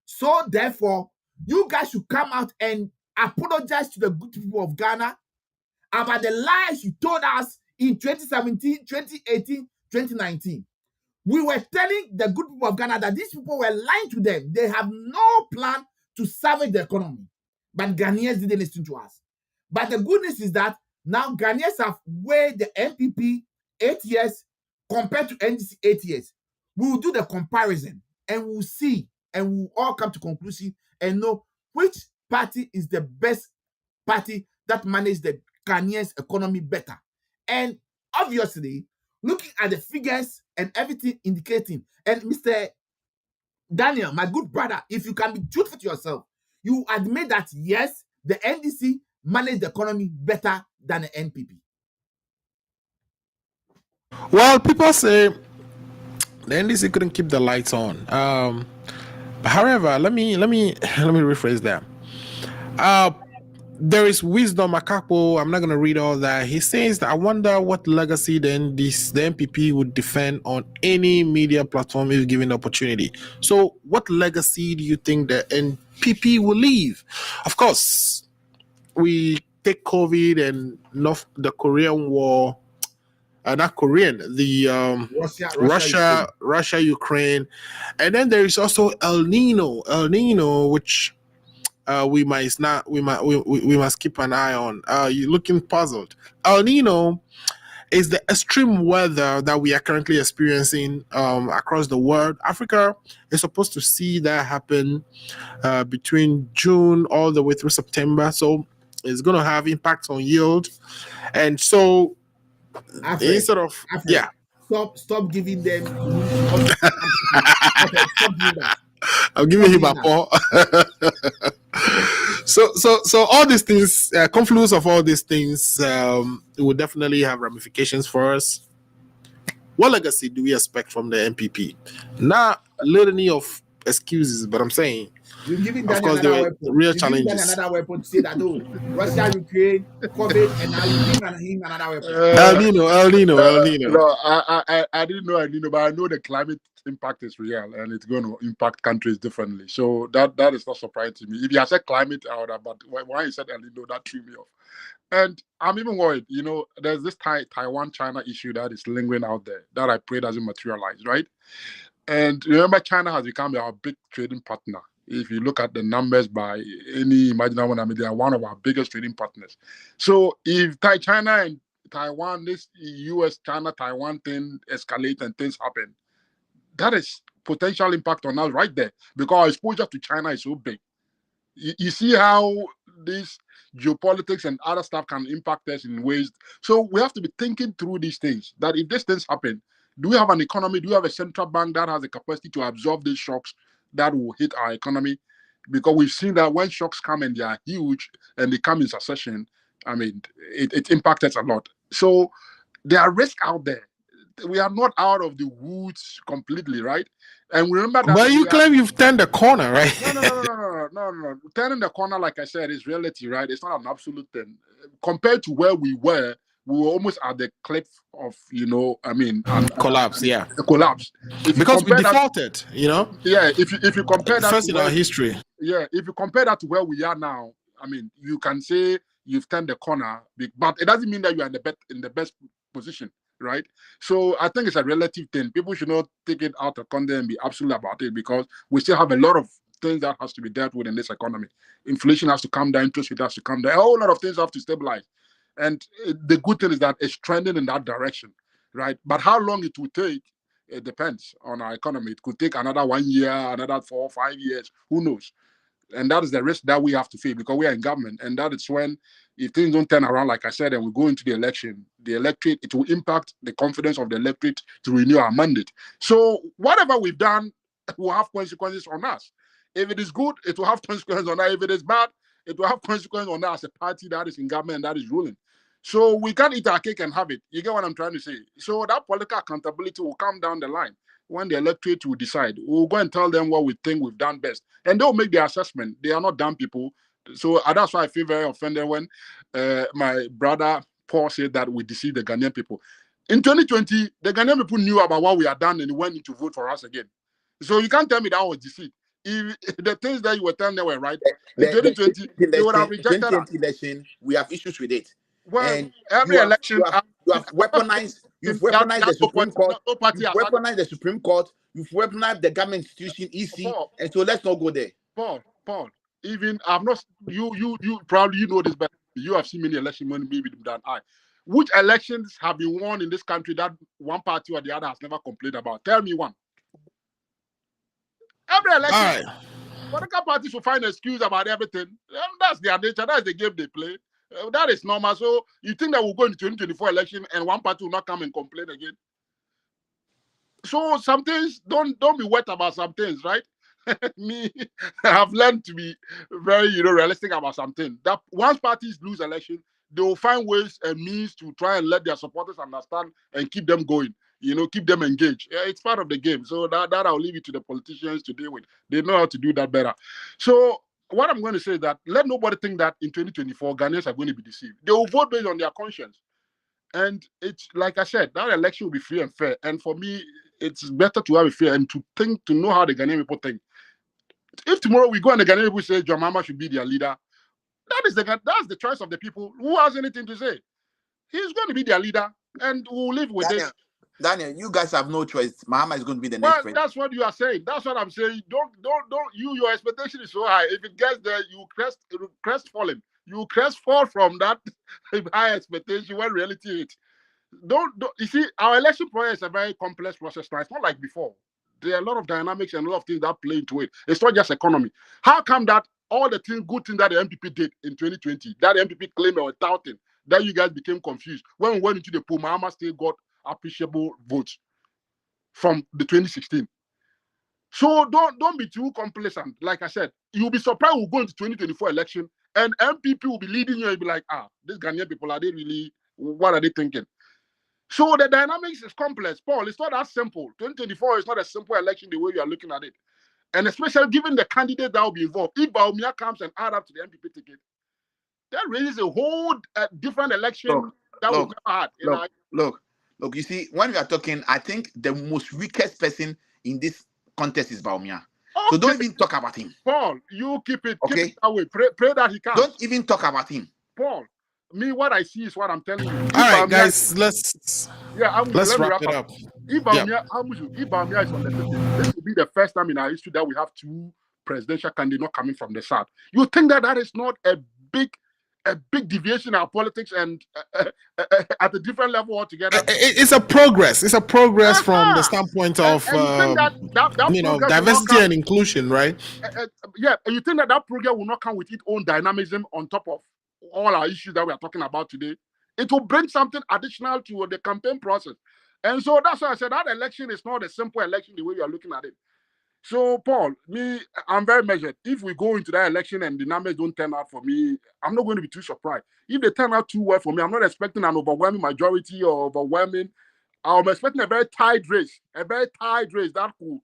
So therefore, you guys should come out and apologize to the good people of Ghana about the lies you told us in 2017, 2018, 2019. We were telling the good people of Ghana that these people were lying to them. They have no plan to salvage the economy. But Ghanaians didn't listen to us. But the good news is that now Ghanaians have weighed the MPP 8 years compared to NDC 8 years. We will do the comparison and we'll see and we'll all come to conclusion and know which party is the best party that manages the Ghanaians economy better. And obviously, looking at the figures and everything indicating, and Mr. Daniel, my good brother, if you can be truthful to yourself, you admit that yes, the NDC managed the economy better than the NPP. Well, people say the NDC couldn't keep the lights on. However, let me rephrase that. There is wisdom, Akapo. I'm not going to read all that. He says that I wonder what legacy the NPP would defend on any media platform if given the opportunity. So, what legacy do you think the NPP will leave? Of course, we take COVID and the Korean War. Not Korean, the Russia, Ukraine, and then there is also El Nino, which we must keep an eye on. You're looking puzzled. El Nino is the extreme weather that we are currently experiencing across the world. Africa is supposed to see that happen between June all the way through September, so it's going to have impacts on yield, and so. Alfred, Stop giving them. Stop doing that. I'm giving him a paw. So all these things, confluence of all these things, will definitely have ramifications for us. What legacy do we expect from the NPP? Not litany of excuses, but I'm saying, you've given of course, there were real challenges. Another weapon to say that Russia, Ukraine, COVID, and now you give him another weapon. El Nino. No, I didn't know El Nino, but I know the climate impact is real and it's going to impact countries differently. So that is not surprising to me. If you had said climate, I would have, but why you said El Nino, that threw me off. And I'm even worried, there's this Taiwan-China issue that is lingering out there that I pray doesn't materialize, right? And remember, China has become our big trading partner. If you look at the numbers by any imaginable number, they are one of our biggest trading partners. So if China and Taiwan, this US-China-Taiwan thing escalate and things happen, that is potential impact on us right there because our exposure to China is so big. You see how this geopolitics and other stuff can impact us in ways. So we have to be thinking through these things, that if these things happen, do we have an economy? Do we have a central bank that has the capacity to absorb these shocks that will hit our economy? Because we've seen that when shocks come and they are huge and they come in succession, I mean, it impacts us a lot. So there are risks out there. We are not out of the woods completely, right? And remember that. But you claim you've turned the corner, right? No. Turning the corner, like I said, is reality, right? It's not an absolute thing. Compared to where we were almost at the cliff of, Collapse, yeah. a collapse. If you Because we compare that, defaulted, yeah. If you compare that first to in where, our history. yeah, if you compare that to where we are now, I mean, you can say you've turned the corner, but it doesn't mean that you are in the best position, right? So I think it's a relative thing. People should not take it out of context and be absolute about it, because we still have a lot of things that has to be dealt with in this economy. Inflation has to come down, interest rate has to come down, a whole lot of things have to stabilize. And the good thing is that it's trending in that direction, right? But how long it will take, it depends on our economy. It could take another 1 year, another 4 or 5 years, who knows? And that is the risk that we have to face, because we are in government. And that is when, if things don't turn around, like I said, and we go into the election, the electorate, it will impact the confidence of the electorate to renew our mandate. So whatever we've done will have consequences on us. If it is good, it will have consequences on us. If it is bad, it will have consequences on us as a party that is in government and that is ruling. So we can't eat our cake and have it. You get what I'm trying to say? So that political accountability will come down the line when the electorate will decide. We'll go and tell them what we think we've done best. And they'll make their assessment. They are not dumb people. So that's why I feel very offended when my brother Paul said that we deceived the Ghanaian people. In 2020, the Ghanaian people knew about what we had done and went to vote for us again. So you can't tell me that was deceit. If the things that you were telling them were right, in 2020, they would have rejected us. 2020 election, we have issues with it. Well, And every election, you have weaponized the Supreme Court. You've weaponized the Supreme Court. You've weaponized the government institution, EC. And so let's not go there. Paul, even I've not you probably know this better. You have seen many elections maybe than I. Which elections have been won in this country that one party or the other has never complained about? Tell me one. Every election, political parties will find an excuse about everything. That's their nature. That's the game they play. That is normal. So you think that we'll go into 2024 election and one party will not come and complain again? So some things, don't be wet about some things, right? Me, I've learned to be very, realistic about something. That once parties lose election, they will find ways and means to try and let their supporters understand and keep them going. Keep them engaged. Yeah, it's part of the game. So that I'll leave it to the politicians to deal with. They know how to do that better. So what I'm going to say is that let nobody think that in 2024 Ghanaians are going to be deceived. They will vote based on their conscience. And it's like I said, that election will be free and fair. And for me, it's better to have it fair and to know how the Ghanaian people think. If tomorrow we go and the Ghanaian people say John Mahama should be their leader, that's the choice of the people. Who has anything to say? He's going to be their leader, and we'll live with it. Daniel, you guys have no choice. Mahama is going to be the next president. That's what you are saying. That's what I'm saying. Don't. Your expectation is so high. If it gets there, you crestfallen. You crestfall from that high expectation when reality hits. Don't. You see, our election process is a very complex process now. It's not like before. There are a lot of dynamics and a lot of things that play into it. It's not just economy. How come that all the good things that the MPP did in 2020, that the MPP claimed or touted, that you guys became confused? When we went into the poll, Mahama still got appreciable votes from the 2016. So don't be too complacent. Like I said, you'll be surprised we'll go into 2024 election and MPP will be leading you and be like, these Ghanaian people, what are they thinking? So the dynamics is complex, Paul. It's not that simple. 2024 is not a simple election the way you are looking at it. And especially given the candidate that will be involved. If Baumia comes and add up to the MPP ticket, that raises a whole different election that we've never had. Look, you see, when we are talking, I think the most weakest person in this contest is Baumia. Okay. So don't even talk about him. Paul, you keep it that way. Pray that he can. Don't even talk about him. Paul, what I see is what I'm telling you. All right, guys, let's wrap it up. If Baumia is on the ticket, this will be the first time in our history that we have two presidential candidates not coming from the South. You think that is not a big deviation in our politics and at a different level altogether? It's a progress. It's a progress from the standpoint of diversity and inclusion, right? You think that program will not come with its own dynamism on top of all our issues that we are talking about today? It will bring something additional to the campaign process. And so that's why I said that election is not a simple election the way you are looking at it. So, Paul, I'm very measured. If we go into that election and the numbers don't turn out for me, I'm not going to be too surprised. If they turn out too well for me, I'm not expecting an overwhelming majority or overwhelming. I'm expecting a very tight race that could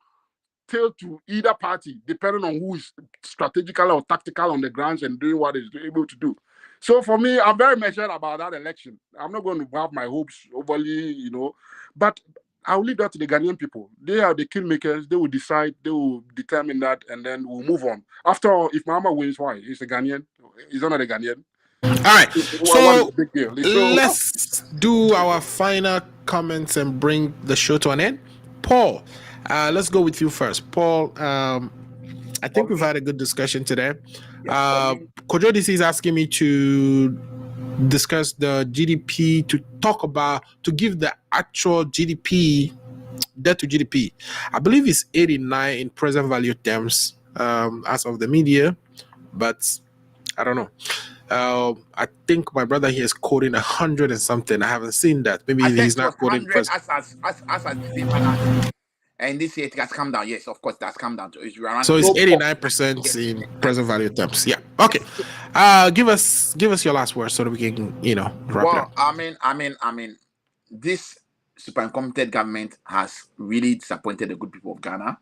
tilt to either party, depending on who is strategical or tactical on the grounds and doing what is able to do. So for me, I'm very measured about that election. I'm not going to have my hopes overly, but I'll leave that to the Ghanaian people. They are the kingmakers. They will decide. They will determine that, and then we'll move on. After all, if Mahama wins, why? He's a Ghanaian. He's not a Ghanaian. All right. What is So the big deal? So let's do our final comments and bring the show to an end. Paul, let's go with you first. Paul, I think we've had a good discussion today. Kojo DC is asking me to discuss the GDP, to give the actual GDP, debt to GDP. I believe it's 89 in present value terms as of the media, but I don't know. I think my brother here is quoting 100 and something. I haven't seen that. Maybe he's not quoting 100 as the balance. And this year it has come down. Yes, of course, it has come down. So it's 89% in present value terms. Yeah. Okay. Give us your last word so that we can, wrap it up. I mean, this super incompetent government has really disappointed the good people of Ghana.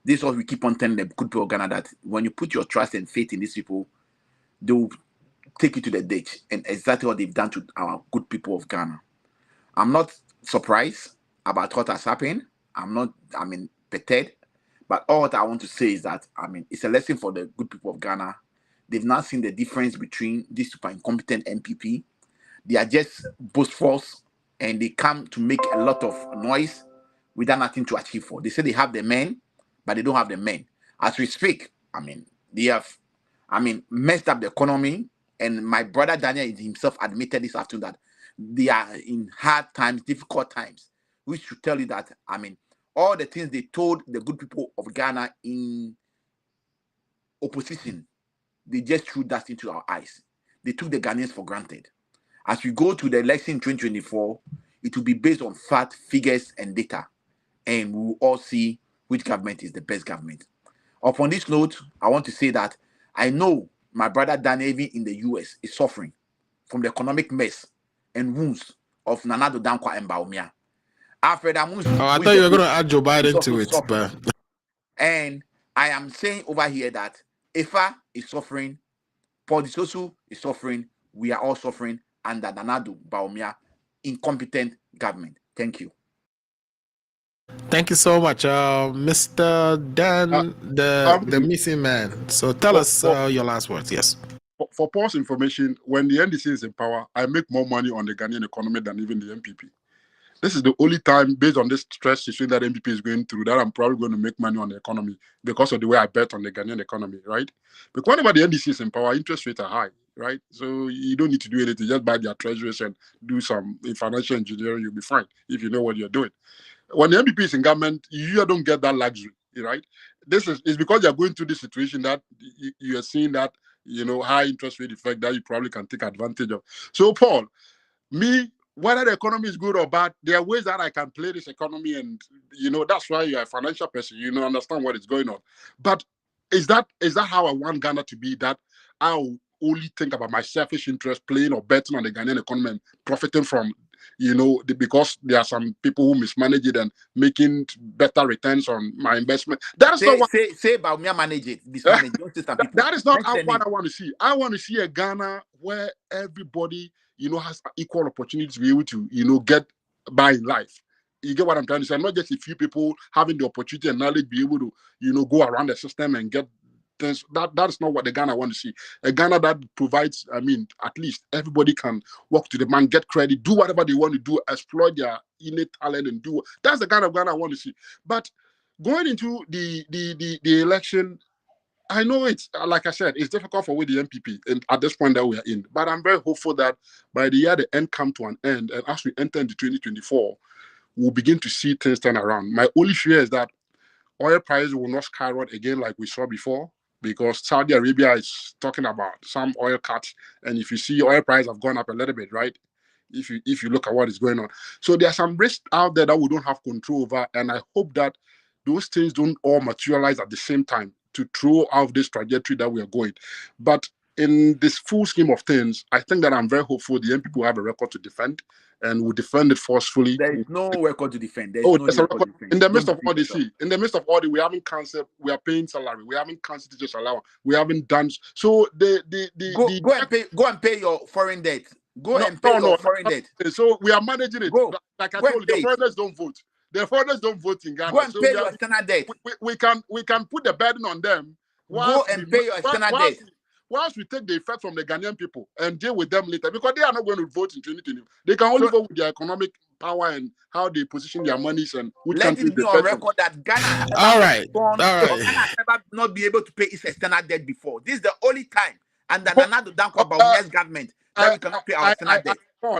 This is what we keep on telling the good people of Ghana, that when you put your trust and faith in these people, they will take you to the ditch, and exactly what they've done to our good people of Ghana. I'm not surprised about what has happened. I'm not, perturbed. But all that I want to say is that, it's a lesson for the good people of Ghana. They've not seen the difference between this super incompetent MPP. They are just boastful, and they come to make a lot of noise without nothing to achieve for. They say they have the men, but they don't have the men. As we speak, they have, messed up the economy. And my brother Daniel himself admitted this afternoon that they are in hard times, difficult times. We should tell you that, all the things they told the good people of Ghana in opposition, they just threw dust into our eyes. They took the Ghanaians for granted. As we go to the election in 2024, it will be based on fact, figures, and data. And we will all see which government is the best government. Upon this note, I want to say that I know my brother Daniel, even in the US, is suffering from the economic mess and wounds of Nana Addo Dankwa and Bawumia. Alfred Amunzi. I thought you were going to add Joe Biden to it. But... And I am saying over here that Ifa is suffering, Paul Disosu is suffering, we are all suffering under Nana Addo Bawumia incompetent government. Thank you. Thank you so much, Mr. Dan, the missing man. So tell us your last words. Yes. For Paul's information, when the NDC is in power, I make more money on the Ghanaian economy than even the MPP. This is the only time, based on this stress situation that MPP is going through, that I'm probably going to make money on the economy because of the way I bet on the Ghanaian economy, right? But whenever the NDC is in power, interest rates are high, right? So you don't need to do anything. Just buy their treasuries and do some financial engineering. You'll be fine if you know what you're doing. When the MPP is in government, you don't get that luxury, right? It's because you're going through this situation that you are seeing that, high interest rate effect that you probably can take advantage of. So, Paul, whether the economy is good or bad, there are ways that I can play this economy, and that's why you're a financial person. You understand what is going on. But is that how I want Ghana to be? That I'll only think about my selfish interest, playing or betting on the Ghanaian economy and profiting from, because there are some people who mismanage it and making better returns on my investment. That is not what say about me manage it. That is not what I want to see. I want to see a Ghana where everybody has equal opportunity to be able to, get by in life. You get what I'm trying to say? Not just a few people having the opportunity and knowledge be able to, go around the system and get things. That is not what the Ghana I want to see. A Ghana that provides, at least everybody can walk to the man, get credit, do whatever they want to do, exploit their innate talent and do. That's the kind of Ghana I want to see. But going into the election, I know it's, like I said, it's difficult for the MPP and at this point that we are in. But I'm very hopeful that by the year the end come to an end, and as we enter into 2024, we'll begin to see things turn around. My only fear is that oil prices will not skyrocket again like we saw before, because Saudi Arabia is talking about some oil cuts. And if you see, oil prices have gone up a little bit, right? If you look at what is going on. So there are some risks out there that we don't have control over. And I hope that those things don't all materialize at the same time to throw out this trajectory that we are going. But in this full scheme of things, I think that I'm very hopeful the young people have a record to defend and will defend it forcefully. There is no record to defend. There's Oh, no there's a record record. to defend. In the midst Don't of all deceive this, yourself. in the midst of all this, we haven't cancelled, we are paying salary, we haven't cancelled teachers allowance, we haven't done so Go and pay your foreign debt. Go no, and pay no, your no, foreign debt. so we are managing it. Go. Like I Go told and you, pay the it. foreigners don't vote. The foreigners don't vote in Ghana. Go and So pay we, your are, external debt. we can put the burden on them. Go and pay your external debt. Whilst we take the effect from the Ghanaian people and deal with them later, because they are not going to vote in 2020. They can only vote with their economic power and how they position their monies and which Let countries it be they on bet on. record that Ghana has All right. Ghana has never not be able to pay its external debt before. This is the only time under Nana Dankwa Bawumia's government that we cannot pay our external debt.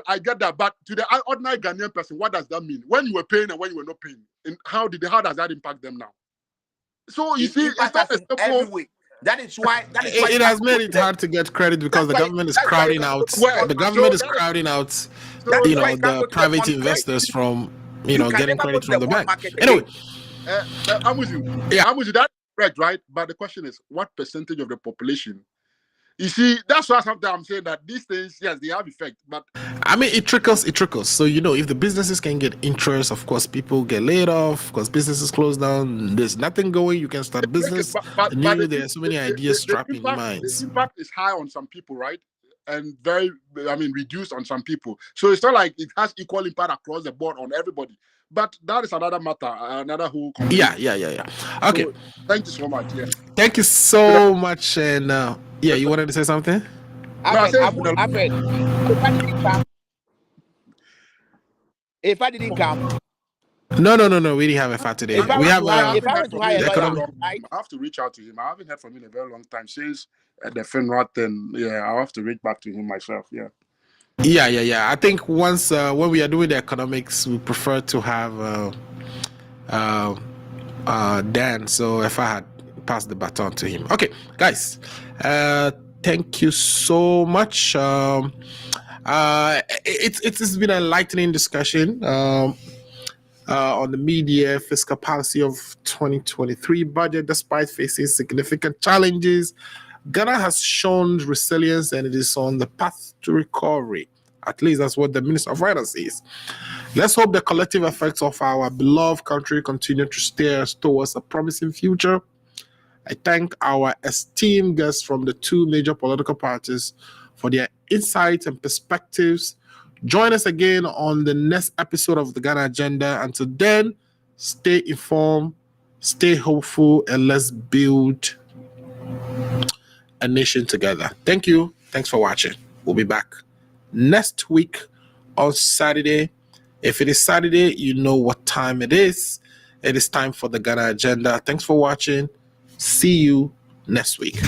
I get that, but to the ordinary Ghanaian person, what does that mean? When you were paying and when you were not paying, and how does that impact them now? So you see, it's not a simple. Every way. That is why it has made it hard to get credit because the government is crowding out. The government is crowding out, the private investors from, getting credit from the bank. Anyway, I'm with you. Yeah. I'm with you. That's correct, right? But the question is, what percentage of the population? You see, that's why sometimes I'm saying that these things, yes, they have effect, but I mean, it trickles. So, if the businesses can get interest, of course, people get laid off because businesses close down. There's nothing going. You can start a business. But There are so many ideas trapping in minds. The impact is high on some people, right? And reduced on some people. So it's not like it has equal impact across the board on everybody. But that is another matter, another whole conversation. Yeah. Okay. So, thank you so much. Yeah. Thank you so much. And you wanted to say something? Alfred, if I didn't come. No. We didn't have a fat today. If I We have went to hire a lawyer, I have to reach out to him. I haven't heard from him in a very long time since the FINRA thing. Yeah, I'll have to reach back to him myself. Yeah. Yeah. I think once when we are doing the economics, we prefer to have Dan. So if I had passed the baton to him. Okay, guys. Thank you so much. It's been a enlightening discussion on the media fiscal policy of 2023 budget. Despite facing significant challenges, Ghana has shown resilience and it is on the path to recovery. At least that's what the Minister of Finance says. Let's hope the collective effects of our beloved country continue to steer us towards a promising future. I thank our esteemed guests from the two major political parties for their insights and perspectives. Join us again on the next episode of the Ghana Agenda. Until then, stay informed, stay hopeful, and let's build a nation together. Thank you. Thanks for watching. We'll be back next week on Saturday. If it is Saturday, you know what time it is. It is time for the Ghana Agenda. Thanks for watching. See you next week.